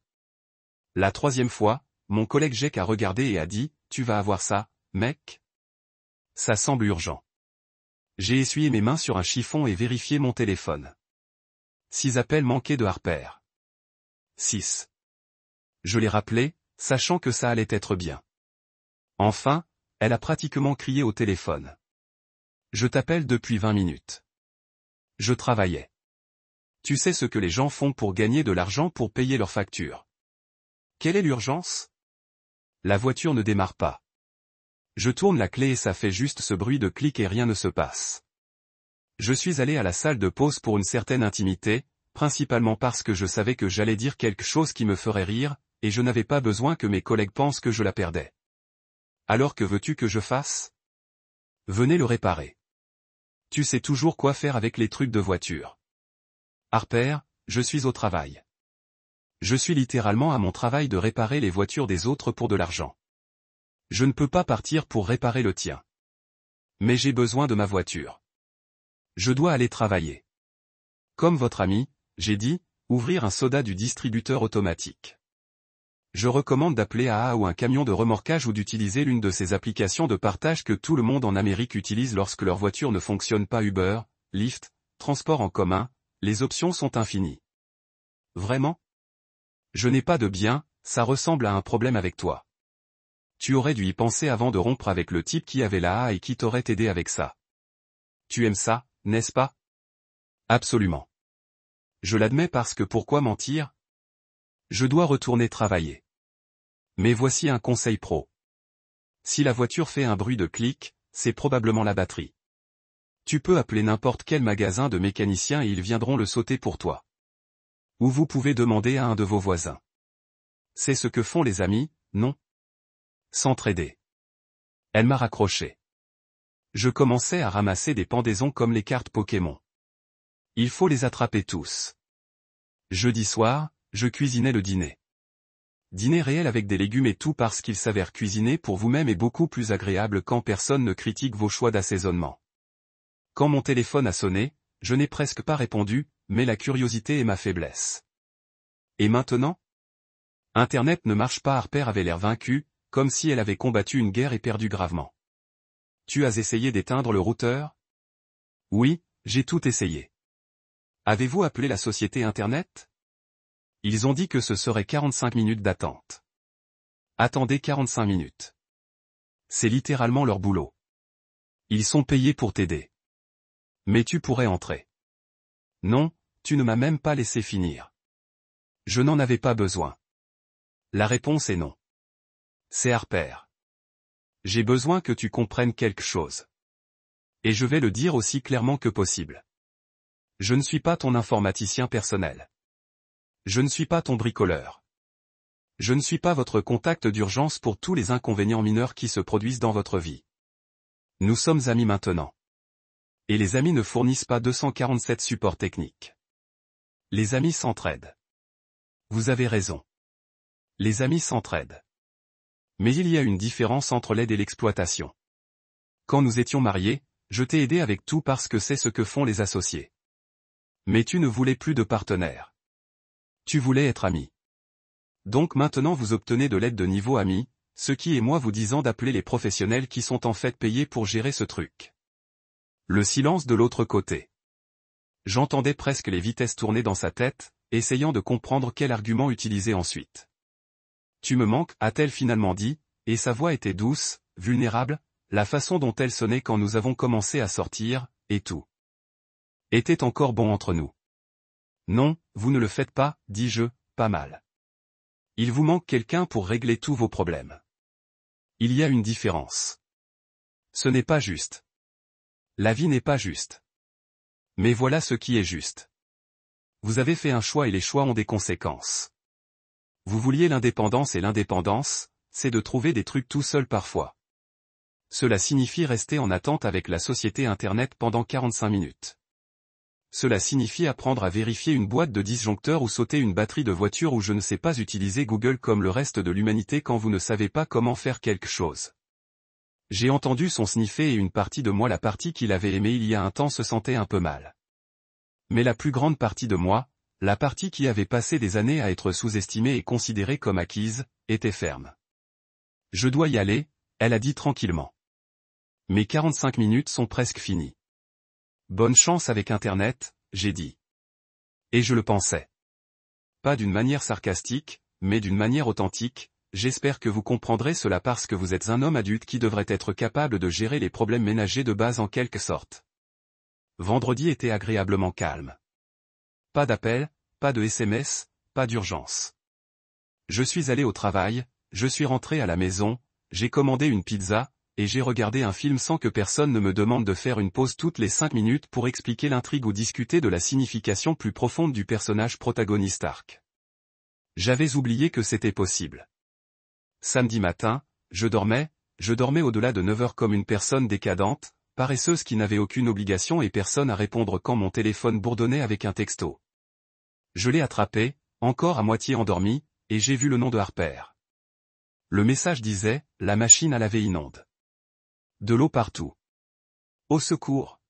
La troisième fois, mon collègue Jake a regardé et a dit, « Tu vas avoir ça, mec ? Ça semble urgent. » J'ai essuyé mes mains sur un chiffon et vérifié mon téléphone. 6 appels manqués de Harper. 6. Je l'ai rappelé, sachant que ça allait être bien. Enfin, elle a pratiquement crié au téléphone. Je t'appelle depuis 20 minutes. Je travaillais. Tu sais ce que les gens font pour gagner de l'argent pour payer leurs factures. Quelle est l'urgence? La voiture ne démarre pas. Je tourne la clé et ça fait juste ce bruit de clic et rien ne se passe. Je suis allé à la salle de pause pour une certaine intimité, principalement parce que je savais que j'allais dire quelque chose qui me ferait rire, et je n'avais pas besoin que mes collègues pensent que je la perdais. Alors que veux-tu que je fasse? Venez le réparer. Tu sais toujours quoi faire avec les trucs de voiture. Harper, je suis au travail. Je suis littéralement à mon travail de réparer les voitures des autres pour de l'argent. Je ne peux pas partir pour réparer le tien. Mais j'ai besoin de ma voiture. Je dois aller travailler. Comme votre ami, j'ai dit, ouvrir un soda du distributeur automatique. Je recommande d'appeler AA ou un camion de remorquage ou d'utiliser l'une de ces applications de partage que tout le monde en Amérique utilise lorsque leur voiture ne fonctionne pas. Uber, Lyft, transport en commun, les options sont infinies. Vraiment? Je n'ai pas de bien, ça ressemble à un problème avec toi. Tu aurais dû y penser avant de rompre avec le type qui avait la AA et qui t'aurait aidé avec ça. Tu aimes ça, n'est-ce pas? Absolument. Je l'admets parce que pourquoi mentir? Je dois retourner travailler. Mais voici un conseil pro. Si la voiture fait un bruit de clic, c'est probablement la batterie. Tu peux appeler n'importe quel magasin de mécaniciens et ils viendront le sauter pour toi. Ou vous pouvez demander à un de vos voisins. C'est ce que font les amis, non? S'entraider. Elle m'a raccroché. Je commençais à ramasser des pendaisons comme les cartes Pokémon. Il faut les attraper tous. Jeudi soir, je cuisinais le dîner. Dîner réel avec des légumes et tout parce qu'il s'avère cuisiner pour vous-même est beaucoup plus agréable quand personne ne critique vos choix d'assaisonnement. Quand mon téléphone a sonné, je n'ai presque pas répondu, mais la curiosité est ma faiblesse. Et maintenant? Internet ne marche pas. Harper avait l'air vaincue, comme si elle avait combattu une guerre et perdu gravement. Tu as essayé d'éteindre le routeur? Oui, j'ai tout essayé. Avez-vous appelé la société Internet? Ils ont dit que ce serait 45 minutes d'attente. Attendez 45 minutes. C'est littéralement leur boulot. Ils sont payés pour t'aider. Mais tu pourrais entrer. Non, tu ne m'as même pas laissé finir. Je n'en avais pas besoin. La réponse est non. C'est Harper. J'ai besoin que tu comprennes quelque chose. Et je vais le dire aussi clairement que possible. Je ne suis pas ton informaticien personnel. Je ne suis pas ton bricoleur. Je ne suis pas votre contact d'urgence pour tous les inconvénients mineurs qui se produisent dans votre vie. Nous sommes amis maintenant. Et les amis ne fournissent pas 247 supports techniques. Les amis s'entraident. Vous avez raison. Les amis s'entraident. Mais il y a une différence entre l'aide et l'exploitation. Quand nous étions mariés, je t'ai aidé avec tout parce que c'est ce que font les associés. Mais tu ne voulais plus de partenaire. Tu voulais être ami. Donc maintenant vous obtenez de l'aide de niveau ami, ce qui est moi vous disant d'appeler les professionnels qui sont en fait payés pour gérer ce truc. Le silence de l'autre côté. J'entendais presque les vitesses tourner dans sa tête, essayant de comprendre quel argument utiliser ensuite. Tu me manques, a-t-elle finalement dit, et sa voix était douce, vulnérable, la façon dont elle sonnait quand nous avons commencé à sortir, et tout. Était encore bon entre nous. Non, vous ne le faites pas, dis-je, pas mal. Il vous manque quelqu'un pour régler tous vos problèmes. Il y a une différence. Ce n'est pas juste. La vie n'est pas juste. Mais voilà ce qui est juste. Vous avez fait un choix et les choix ont des conséquences. Vous vouliez l'indépendance et l'indépendance, c'est de trouver des trucs tout seul parfois. Cela signifie rester en attente avec la société Internet pendant 45 minutes. Cela signifie apprendre à vérifier une boîte de disjoncteurs ou sauter une batterie de voiture ou je ne sais pas utiliser Google comme le reste de l'humanité quand vous ne savez pas comment faire quelque chose. J'ai entendu son sniffer et une partie de moi, la partie qu'il avait aimée il y a un temps, se sentait un peu mal. Mais la plus grande partie de moi, la partie qui avait passé des années à être sous-estimée et considérée comme acquise, était ferme. Je dois y aller, elle a dit tranquillement. Mes 45 minutes sont presque finies. Bonne chance avec Internet, j'ai dit. Et je le pensais. Pas d'une manière sarcastique, mais d'une manière authentique, j'espère que vous comprendrez cela parce que vous êtes un homme adulte qui devrait être capable de gérer les problèmes ménagers de base en quelque sorte. Vendredi était agréablement calme. Pas d'appel, pas de SMS, pas d'urgence. Je suis allé au travail, je suis rentré à la maison, j'ai commandé une pizza, et j'ai regardé un film sans que personne ne me demande de faire une pause toutes les 5 minutes pour expliquer l'intrigue ou discuter de la signification plus profonde du personnage protagoniste Ark. J'avais oublié que c'était possible. Samedi matin, je dormais au-delà de 9 heures comme une personne décadente, paresseuse qui n'avait aucune obligation et personne à répondre quand mon téléphone bourdonnait avec un texto. Je l'ai attrapé, encore à moitié endormi, et j'ai vu le nom de Harper. Le message disait, la machine à laver inonde. De l'eau partout. Au secours.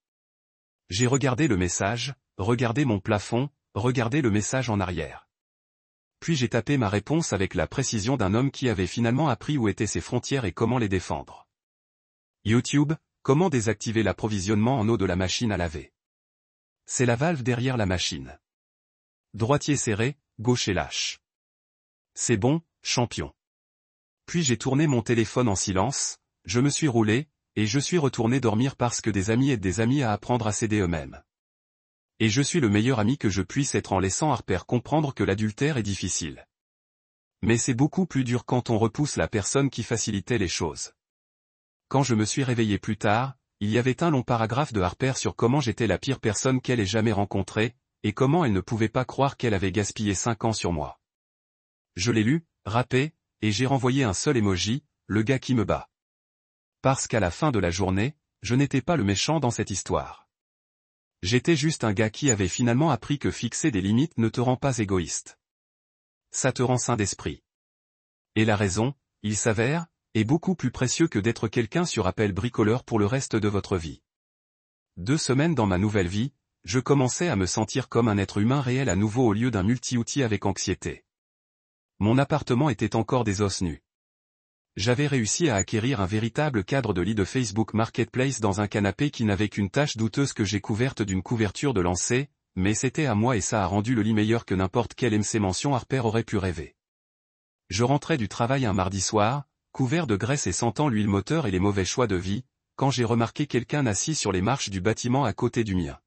J'ai regardé le message, regardé mon plafond, regardé le message en arrière. Puis j'ai tapé ma réponse avec la précision d'un homme qui avait finalement appris où étaient ses frontières et comment les défendre. YouTube, comment désactiver l'approvisionnement en eau de la machine à laver. C'est la valve derrière la machine. Droitier serré, gaucher lâche. C'est bon, champion. Puis j'ai tourné mon téléphone en silence, je me suis roulé, et je suis retourné dormir parce que des amis aident des amis à apprendre à s'aider eux-mêmes. Et je suis le meilleur ami que je puisse être en laissant Harper comprendre que l'adultère est difficile. Mais c'est beaucoup plus dur quand on repousse la personne qui facilitait les choses. Quand je me suis réveillé plus tard, il y avait un long paragraphe de Harper sur comment j'étais la pire personne qu'elle ait jamais rencontrée, et comment elle ne pouvait pas croire qu'elle avait gaspillé 5 ans sur moi. Je l'ai lu, râpé, et j'ai renvoyé un seul emoji, le gars qui me bat. Parce qu'à la fin de la journée, je n'étais pas le méchant dans cette histoire. J'étais juste un gars qui avait finalement appris que fixer des limites ne te rend pas égoïste. Ça te rend sain d'esprit. Et la raison, il s'avère, est beaucoup plus précieux que d'être quelqu'un sur appel bricoleur pour le reste de votre vie. 2 semaines dans ma nouvelle vie, je commençais à me sentir comme un être humain réel à nouveau au lieu d'un multi-outil avec anxiété. Mon appartement était encore des os nus. J'avais réussi à acquérir un véritable cadre de lit de Facebook Marketplace dans un canapé qui n'avait qu'une tache douteuse que j'ai couverte d'une couverture de lancer, mais c'était à moi et ça a rendu le lit meilleur que n'importe quelle MC mention Harper aurait pu rêver. Je rentrais du travail un mardi soir, couvert de graisse et sentant l'huile moteur et les mauvais choix de vie, quand j'ai remarqué quelqu'un assis sur les marches du bâtiment à côté du mien.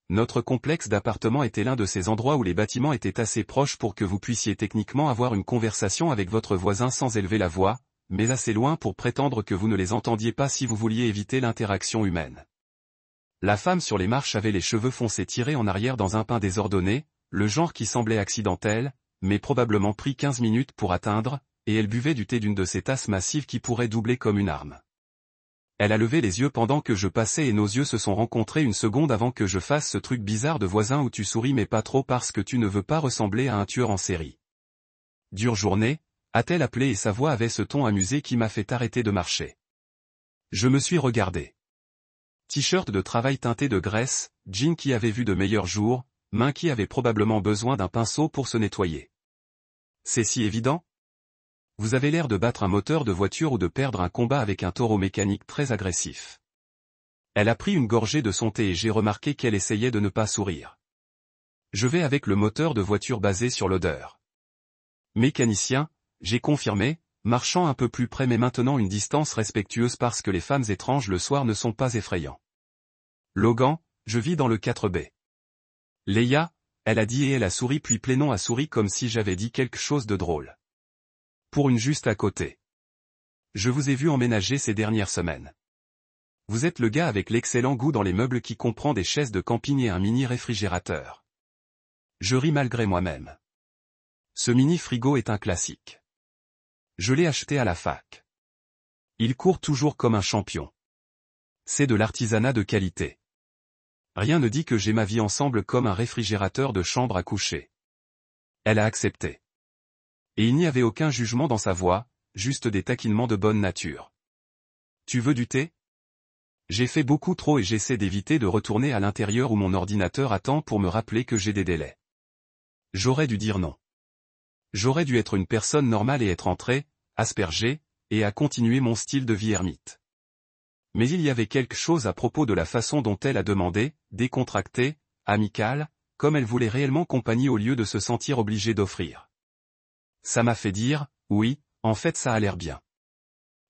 Notre complexe d'appartements était l'un de ces endroits où les bâtiments étaient assez proches pour que vous puissiez techniquement avoir une conversation avec votre voisin sans élever la voix, mais assez loin pour prétendre que vous ne les entendiez pas si vous vouliez éviter l'interaction humaine. La femme sur les marches avait les cheveux foncés tirés en arrière dans un pain désordonné, le genre qui semblait accidentel, mais probablement pris 15 minutes pour atteindre, et elle buvait du thé d'une de ces tasses massives qui pourraient doubler comme une arme. Elle a levé les yeux pendant que je passais et nos yeux se sont rencontrés une seconde avant que je fasse ce truc bizarre de voisin où tu souris mais pas trop parce que tu ne veux pas ressembler à un tueur en série. Dure journée, a-t-elle appelé et sa voix avait ce ton amusé qui m'a fait arrêter de marcher. Je me suis regardé. T-shirt de travail teinté de graisse, jean qui avait vu de meilleurs jours, main qui avait probablement besoin d'un pinceau pour se nettoyer. C'est si évident ? Vous avez l'air de battre un moteur de voiture ou de perdre un combat avec un taureau mécanique très agressif. Elle a pris une gorgée de son thé et j'ai remarqué qu'elle essayait de ne pas sourire. Je vais avec le moteur de voiture basé sur l'odeur. Mécanicien, j'ai confirmé, marchant un peu plus près mais maintenant une distance respectueuse parce que les femmes étranges le soir ne sont pas effrayants. Logan, je vis dans le 4B. Leia, elle a dit et elle a souri puis Plénon a souri comme si j'avais dit quelque chose de drôle. Pour une juste à côté. Je vous ai vu emménager ces dernières semaines. Vous êtes le gars avec l'excellent goût dans les meubles qui comprend des chaises de camping et un mini réfrigérateur. Je ris malgré moi-même. Ce mini frigo est un classique. Je l'ai acheté à la fac. Il court toujours comme un champion. C'est de l'artisanat de qualité. Rien ne dit que j'ai ma vie ensemble comme un réfrigérateur de chambre à coucher. Elle a accepté. Et il n'y avait aucun jugement dans sa voix, juste des taquinements de bonne nature. Tu veux du thé? J'ai fait beaucoup trop et j'essaie d'éviter de retourner à l'intérieur où mon ordinateur attend pour me rappeler que j'ai des délais. J'aurais dû dire non. J'aurais dû être une personne normale et être entré, aspergé, et à continuer mon style de vie ermite. Mais il y avait quelque chose à propos de la façon dont elle a demandé, décontractée, amicale, comme elle voulait réellement compagnie au lieu de se sentir obligée d'offrir. Ça m'a fait dire, oui, en fait ça a l'air bien.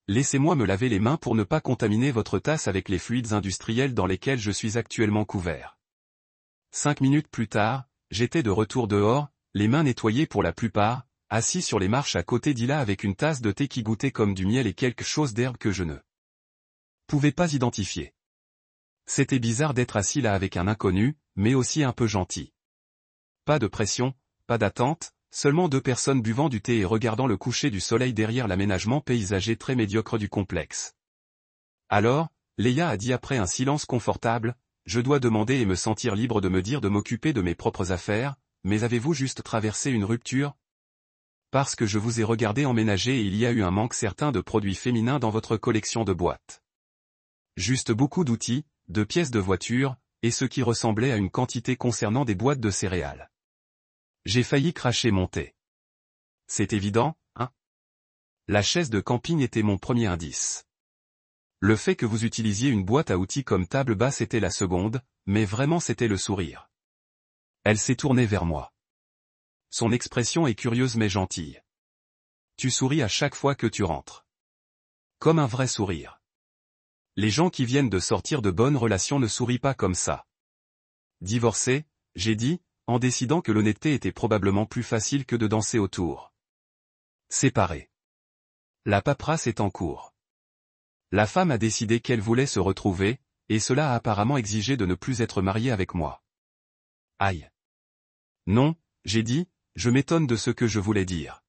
Laissez-moi me laver les mains pour ne pas contaminer votre tasse avec les fluides industriels dans lesquels je suis actuellement couvert. 5 minutes plus tard, j'étais de retour dehors, les mains nettoyées pour la plupart, assis sur les marches à côté d'Hila avec une tasse de thé qui goûtait comme du miel et quelque chose d'herbe que je ne pouvais pas identifier. C'était bizarre d'être assis là avec un inconnu, mais aussi un peu gentil. Pas de pression, pas d'attente, seulement 2 personnes buvant du thé et regardant le coucher du soleil derrière l'aménagement paysager très médiocre du complexe. Alors, Leia a dit après un silence confortable, « Je dois demander et me sentir libre de me dire de m'occuper de mes propres affaires, mais avez-vous juste traversé une rupture? Parce que je vous ai regardé emménager et il y a eu un manque certain de produits féminins dans votre collection de boîtes. Juste beaucoup d'outils, de pièces de voiture, et ce qui ressemblait à une quantité concernant des boîtes de céréales. J'ai failli cracher mon thé. C'est évident, hein? La chaise de camping était mon premier indice. Le fait que vous utilisiez une boîte à outils comme table basse était la seconde, mais vraiment c'était le sourire. Elle s'est tournée vers moi. Son expression est curieuse mais gentille. Tu souris à chaque fois que tu rentres. Comme un vrai sourire. Les gens qui viennent de sortir de bonnes relations ne sourient pas comme ça. Divorcé, j'ai dit, en décidant que l'honnêteté était probablement plus facile que de danser autour. Séparé. La paperasse est en cours. La femme a décidé qu'elle voulait se retrouver, et cela a apparemment exigé de ne plus être mariée avec moi. Aïe. Non, j'ai dit, je m'étonne de ce que je voulais dire.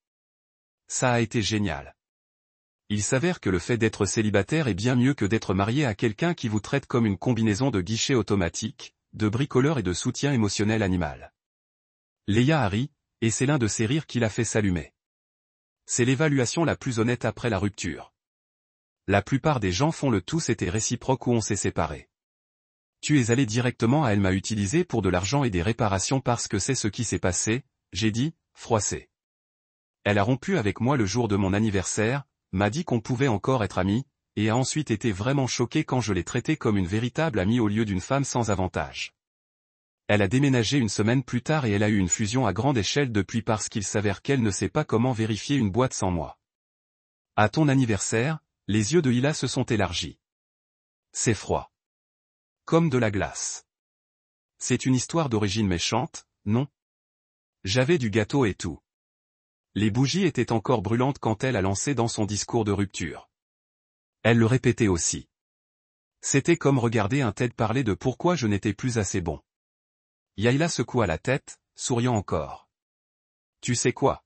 Ça a été génial. Il s'avère que le fait d'être célibataire est bien mieux que d'être marié à quelqu'un qui vous traite comme une combinaison de guichet automatique, de bricoleur et de soutien émotionnel animal. Leia a ri, et c'est l'un de ces rires qui l'a fait s'allumer. C'est l'évaluation la plus honnête après la rupture. La plupart des gens font le tout c'était réciproque ou on s'est séparé. Tu es allé directement à elle m'a utilisé pour de l'argent et des réparations parce que c'est ce qui s'est passé, j'ai dit, froissé. Elle a rompu avec moi le jour de mon anniversaire, m'a dit qu'on pouvait encore être amis, et a ensuite été vraiment choquée quand je l'ai traitée comme une véritable amie au lieu d'une femme sans avantage. Elle a déménagé une semaine plus tard et elle a eu une fusion à grande échelle depuis parce qu'il s'avère qu'elle ne sait pas comment vérifier une boîte sans moi. À ton anniversaire, les yeux de Hila se sont élargis. C'est froid. Comme de la glace. C'est une histoire d'origine méchante, non? J'avais du gâteau et tout. Les bougies étaient encore brûlantes quand elle a lancé dans son discours de rupture. Elle le répétait aussi. C'était comme regarder un TED parler de pourquoi je n'étais plus assez bon. Yaila secoua la tête, souriant encore. Tu sais quoi?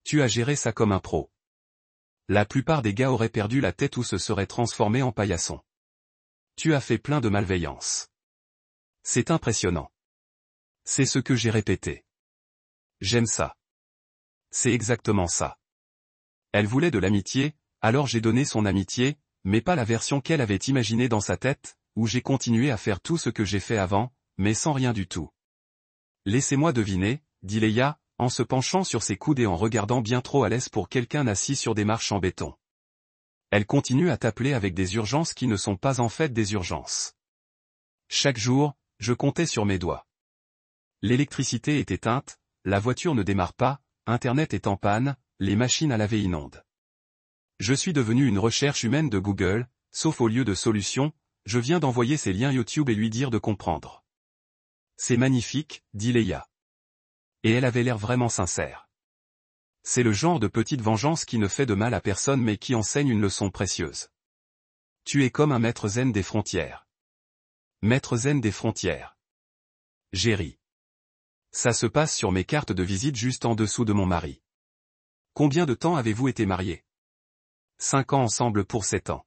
Tu as géré ça comme un pro. La plupart des gars auraient perdu la tête ou se seraient transformés en paillassons. Tu as fait plein de malveillance. C'est impressionnant. C'est ce que j'ai répété. J'aime ça. C'est exactement ça. Elle voulait de l'amitié, alors j'ai donné son amitié, mais pas la version qu'elle avait imaginée dans sa tête, où j'ai continué à faire tout ce que j'ai fait avant, mais sans rien du tout. Laissez-moi deviner, dit Leia, en se penchant sur ses coudes et en regardant bien trop à l'aise pour quelqu'un assis sur des marches en béton. Elle continue à t'appeler avec des urgences qui ne sont pas en fait des urgences. Chaque jour, je comptais sur mes doigts. L'électricité est éteinte, la voiture ne démarre pas, Internet est en panne, les machines à laver inondent. Je suis devenu une recherche humaine de Google, sauf au lieu de solution, je viens d'envoyer ses liens YouTube et lui dire de comprendre. C'est magnifique, dit Leia. Et elle avait l'air vraiment sincère. C'est le genre de petite vengeance qui ne fait de mal à personne mais qui enseigne une leçon précieuse. Tu es comme un maître zen des frontières. Maître zen des frontières. J'ai ri. Ça se passe sur mes cartes de visite juste en dessous de mon mari. Combien de temps avez-vous été mariés? 5 ans ensemble pour 7 ans.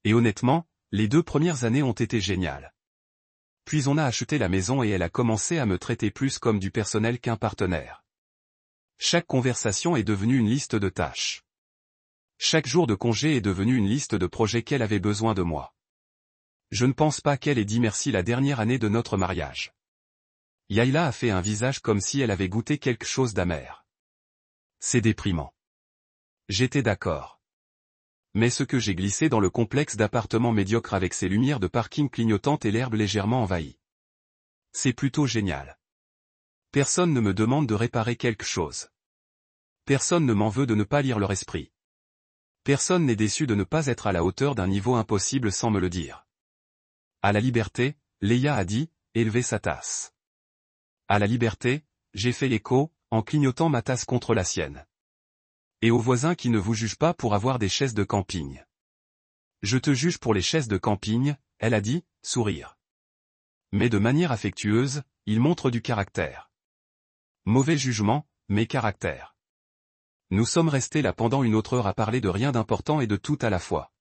Et honnêtement, les 2 premières années ont été géniales. Puis on a acheté la maison et elle a commencé à me traiter plus comme du personnel qu'un partenaire. Chaque conversation est devenue une liste de tâches. Chaque jour de congé est devenu une liste de projets qu'elle avait besoin de moi. Je ne pense pas qu'elle ait dit merci la dernière année de notre mariage. Yaila a fait un visage comme si elle avait goûté quelque chose d'amer. C'est déprimant. J'étais d'accord. Mais ce que j'ai glissé dans le complexe d'appartements médiocres avec ses lumières de parking clignotantes et l'herbe légèrement envahie. C'est plutôt génial. Personne ne me demande de réparer quelque chose. Personne ne m'en veut de ne pas lire leur esprit. Personne n'est déçu de ne pas être à la hauteur d'un niveau impossible sans me le dire. À la liberté, Leia a dit, élevez sa tasse. À la liberté, j'ai fait l'écho, en clignotant ma tasse contre la sienne. Et aux voisins qui ne vous jugent pas pour avoir des chaises de camping. Je te juge pour les chaises de camping, elle a dit, sourire. Mais de manière affectueuse, il montre du caractère. Mauvais jugement, mais caractère. Nous sommes restés là pendant une autre heure à parler de rien d'important et de tout à la fois.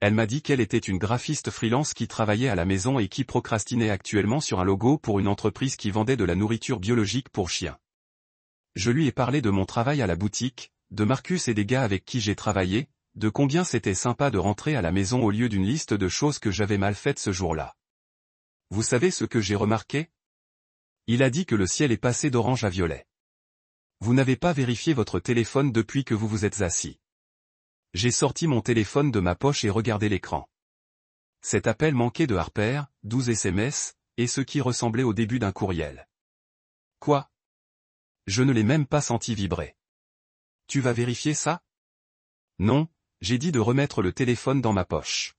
Elle m'a dit qu'elle était une graphiste freelance qui travaillait à la maison et qui procrastinait actuellement sur un logo pour une entreprise qui vendait de la nourriture biologique pour chiens. Je lui ai parlé de mon travail à la boutique, de Marcus et des gars avec qui j'ai travaillé, de combien c'était sympa de rentrer à la maison au lieu d'une liste de choses que j'avais mal faites ce jour-là. Vous savez ce que j'ai remarqué? Il a dit que le ciel est passé d'orange à violet. Vous n'avez pas vérifié votre téléphone depuis que vous vous êtes assis. J'ai sorti mon téléphone de ma poche et regardé l'écran. Cet appel manqué de Harper, 12 SMS, et ce qui ressemblait au début d'un courriel. Quoi? Je ne l'ai même pas senti vibrer. Tu vas vérifier ça? Non, j'ai dit de remettre le téléphone dans ma poche.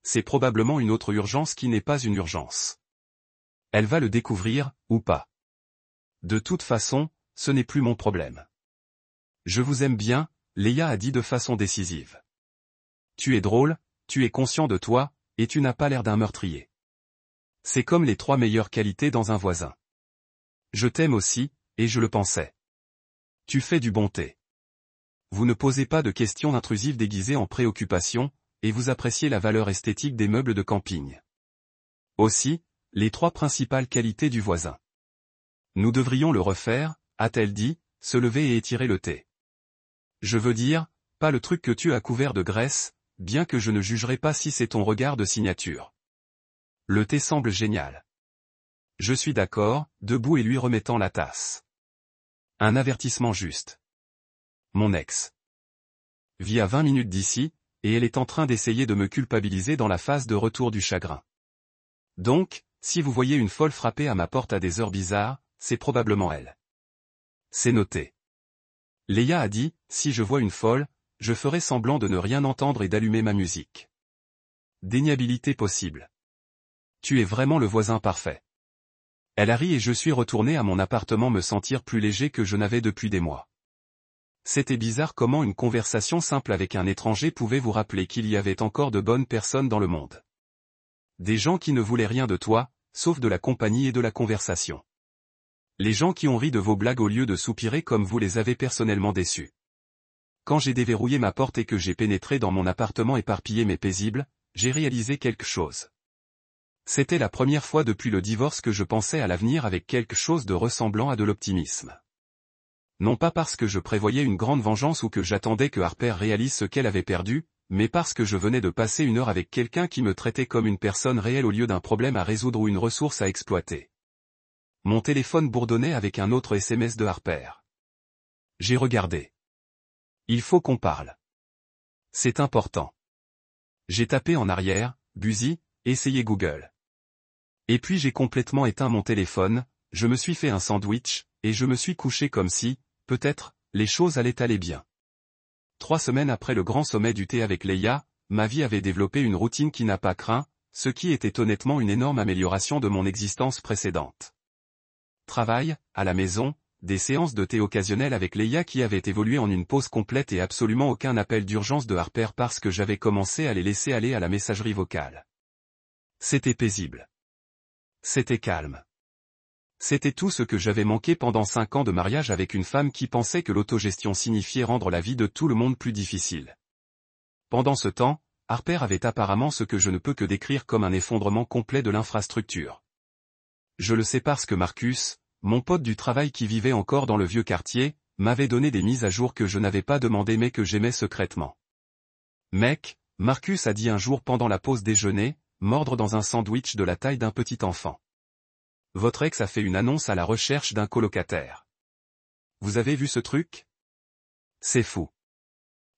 C'est probablement une autre urgence qui n'est pas une urgence. Elle va le découvrir, ou pas. De toute façon, ce n'est plus mon problème. Je vous aime bien, Leia a dit de façon décisive. Tu es drôle, tu es conscient de toi, et tu n'as pas l'air d'un meurtrier. C'est comme les 3 meilleures qualités dans un voisin. Je t'aime aussi, et je le pensais. Tu fais du bon thé. Vous ne posez pas de questions intrusives déguisées en préoccupation, et vous appréciez la valeur esthétique des meubles de camping. Aussi, les 3 principales qualités du voisin. Nous devrions le refaire, a-t-elle dit, se lever et étirer le thé. Je veux dire, pas le truc que tu as couvert de graisse, bien que je ne jugerai pas si c'est ton regard de signature. Le thé semble génial. Je suis d'accord, debout et lui remettant la tasse. Un avertissement juste. Mon ex vit à 20 minutes d'ici, et elle est en train d'essayer de me culpabiliser dans la phase de retour du chagrin. Donc, si vous voyez une folle frapper à ma porte à des heures bizarres, c'est probablement elle. C'est noté. Leia a dit, si je vois une folle, je ferai semblant de ne rien entendre et d'allumer ma musique. Déniabilité possible. Tu es vraiment le voisin parfait. Elle a ri et je suis retourné à mon appartement me sentir plus léger que je n'avais depuis des mois. C'était bizarre comment une conversation simple avec un étranger pouvait vous rappeler qu'il y avait encore de bonnes personnes dans le monde. Des gens qui ne voulaient rien de toi, sauf de la compagnie et de la conversation. Les gens qui ont ri de vos blagues au lieu de soupirer comme vous les avez personnellement déçus. Quand j'ai déverrouillé ma porte et que j'ai pénétré dans mon appartement éparpillé mais paisible, j'ai réalisé quelque chose. C'était la première fois depuis le divorce que je pensais à l'avenir avec quelque chose de ressemblant à de l'optimisme. Non pas parce que je prévoyais une grande vengeance ou que j'attendais que Harper réalise ce qu'elle avait perdu, mais parce que je venais de passer une heure avec quelqu'un qui me traitait comme une personne réelle au lieu d'un problème à résoudre ou une ressource à exploiter. Mon téléphone bourdonnait avec un autre SMS de Harper. J'ai regardé. Il faut qu'on parle. C'est important. J'ai tapé en arrière, busy, essayé Google. Et puis j'ai complètement éteint mon téléphone, je me suis fait un sandwich, et je me suis couché comme si, peut-être, les choses allaient aller bien. 3 semaines après le grand sommet du thé avec Leia, ma vie avait développé une routine qui n'a pas craint, ce qui était honnêtement une énorme amélioration de mon existence précédente. Travail, à la maison, des séances de thé occasionnelles avec Leia qui avaient évolué en une pause complète et absolument aucun appel d'urgence de Harper parce que j'avais commencé à les laisser aller à la messagerie vocale. C'était paisible. C'était calme. C'était tout ce que j'avais manqué pendant 5 ans de mariage avec une femme qui pensait que l'autogestion signifiait rendre la vie de tout le monde plus difficile. Pendant ce temps, Harper avait apparemment ce que je ne peux que décrire comme un effondrement complet de l'infrastructure. Je le sais parce que Marcus, mon pote du travail qui vivait encore dans le vieux quartier, m'avait donné des mises à jour que je n'avais pas demandées mais que j'aimais secrètement. Mec, Marcus a dit un jour pendant la pause déjeuner, mordre dans un sandwich de la taille d'un petit enfant. Votre ex a fait une annonce à la recherche d'un colocataire. Vous avez vu ce truc? C'est fou.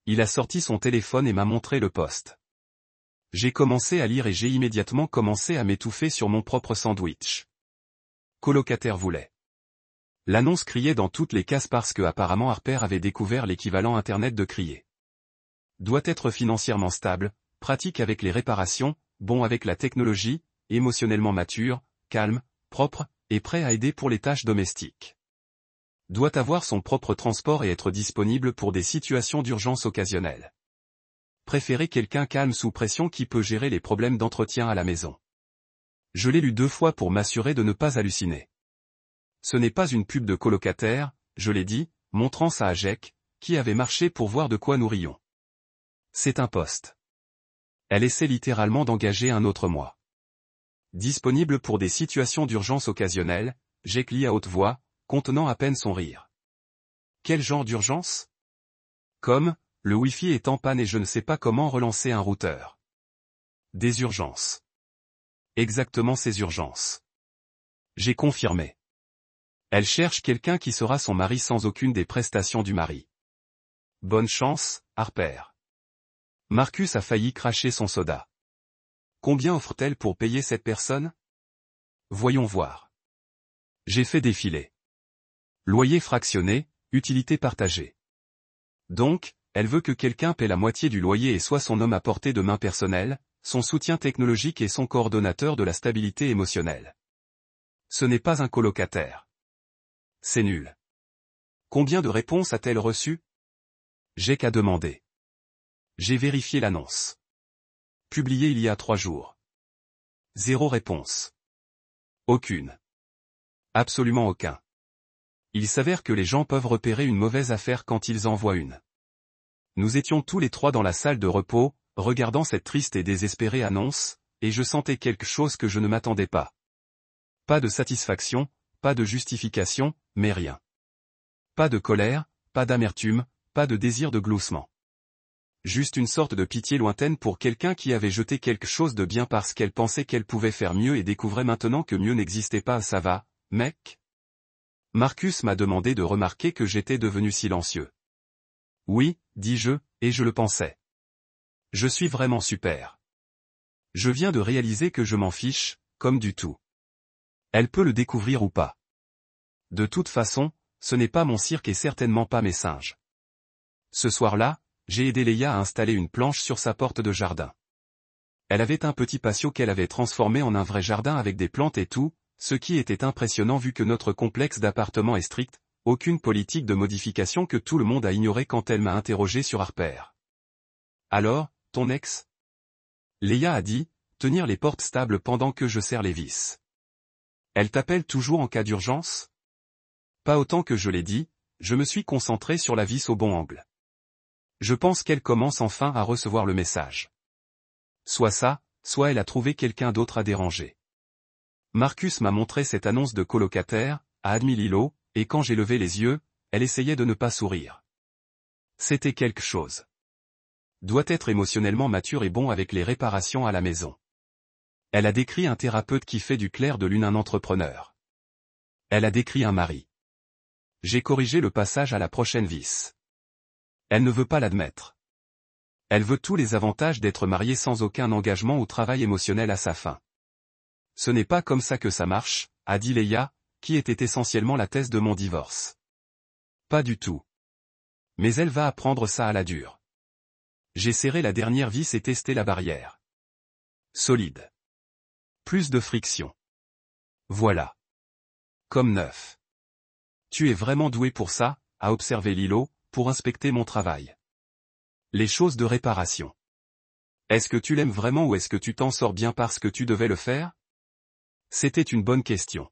Il a sorti son téléphone et m'a montré le post. J'ai commencé à lire et j'ai immédiatement commencé à m'étouffer sur mon propre sandwich. Colocataire voulait. L'annonce criait dans toutes les cases parce que apparemment Harper avait découvert l'équivalent internet de crier. Doit être financièrement stable, pratique avec les réparations, bon avec la technologie, émotionnellement mature, calme, propre, et prêt à aider pour les tâches domestiques. Doit avoir son propre transport et être disponible pour des situations d'urgence occasionnelles. Préférer quelqu'un calme sous pression qui peut gérer les problèmes d'entretien à la maison. Je l'ai lu 2 fois pour m'assurer de ne pas halluciner. Ce n'est pas une pub de colocataire, je l'ai dit, montrant ça à Jack, qui avait marché pour voir de quoi nous rions. C'est un poste. Elle essaie littéralement d'engager un autre moi. Disponible pour des situations d'urgence occasionnelles, Jack lit à haute voix, contenant à peine son rire. Quel genre d'urgence? Comme, le Wi-Fi est en panne et je ne sais pas comment relancer un routeur. Des urgences. Exactement ces urgences. J'ai confirmé. Elle cherche quelqu'un qui sera son mari sans aucune des prestations du mari. Bonne chance, Harper. Marcus a failli cracher son soda. Combien offre-t-elle pour payer cette personne? Voyons voir. J'ai fait défiler. Loyer fractionné, utilité partagée. Donc, elle veut que quelqu'un paie la moitié du loyer et soit son homme à portée de main personnelle, son soutien technologique et son coordonnateur de la stabilité émotionnelle. Ce n'est pas un colocataire. C'est nul. Combien de réponses a-t-elle reçues? J'ai qu'à demander. J'ai vérifié l'annonce. Publiée il y a 3 jours. 0 réponse. Aucune. Absolument aucun. Il s'avère que les gens peuvent repérer une mauvaise affaire quand ils en voient une. Nous étions tous les 3 dans la salle de repos, regardant cette triste et désespérée annonce, et je sentais quelque chose que je ne m'attendais pas. Pas de satisfaction, pas de justification, mais rien. Pas de colère, pas d'amertume, pas de désir de gloussement. Juste une sorte de pitié lointaine pour quelqu'un qui avait jeté quelque chose de bien parce qu'elle pensait qu'elle pouvait faire mieux et découvrait maintenant que mieux n'existait pas. Ça va, mec? Marcus m'a demandé de remarquer que j'étais devenu silencieux. Oui, dis-je, et je le pensais. Je suis vraiment super. Je viens de réaliser que je m'en fiche, comme du tout. Elle peut le découvrir ou pas. De toute façon, ce n'est pas mon cirque et certainement pas mes singes. Ce soir-là, j'ai aidé Leia à installer une planche sur sa porte de jardin. Elle avait un petit patio qu'elle avait transformé en un vrai jardin avec des plantes et tout, ce qui était impressionnant vu que notre complexe d'appartements est strict, aucune politique de modification que tout le monde a ignoré quand elle m'a interrogé sur Harper. Alors, ton ex? Leia a dit, tenir les portes stables pendant que je serre les vis. Elle t'appelle toujours en cas d'urgence? Pas autant que je l'ai dit, je me suis concentré sur la vis au bon angle. Je pense qu'elle commence enfin à recevoir le message. Soit ça, soit elle a trouvé quelqu'un d'autre à déranger. Marcus m'a montré cette annonce de colocataire, a admis Lilo, et quand j'ai levé les yeux, elle essayait de ne pas sourire. C'était quelque chose. Doit être émotionnellement mature et bon avec les réparations à la maison. Elle a décrit un thérapeute qui fait du clair de lune un entrepreneur. Elle a décrit un mari. J'ai corrigé le passage à la prochaine vis. Elle ne veut pas l'admettre. Elle veut tous les avantages d'être mariée sans aucun engagement ou travail émotionnel à sa fin. Ce n'est pas comme ça que ça marche, a dit Leia, qui était essentiellement la thèse de mon divorce. Pas du tout. Mais elle va apprendre ça à la dure. J'ai serré la dernière vis et testé la barrière. Solide. Plus de friction. Voilà. Comme neuf. Tu es vraiment doué pour ça, a observé Lilo, pour inspecter mon travail. Les choses de réparation. Est-ce que tu l'aimes vraiment ou est-ce que tu t'en sors bien parce que tu devais le faire? C'était une bonne question.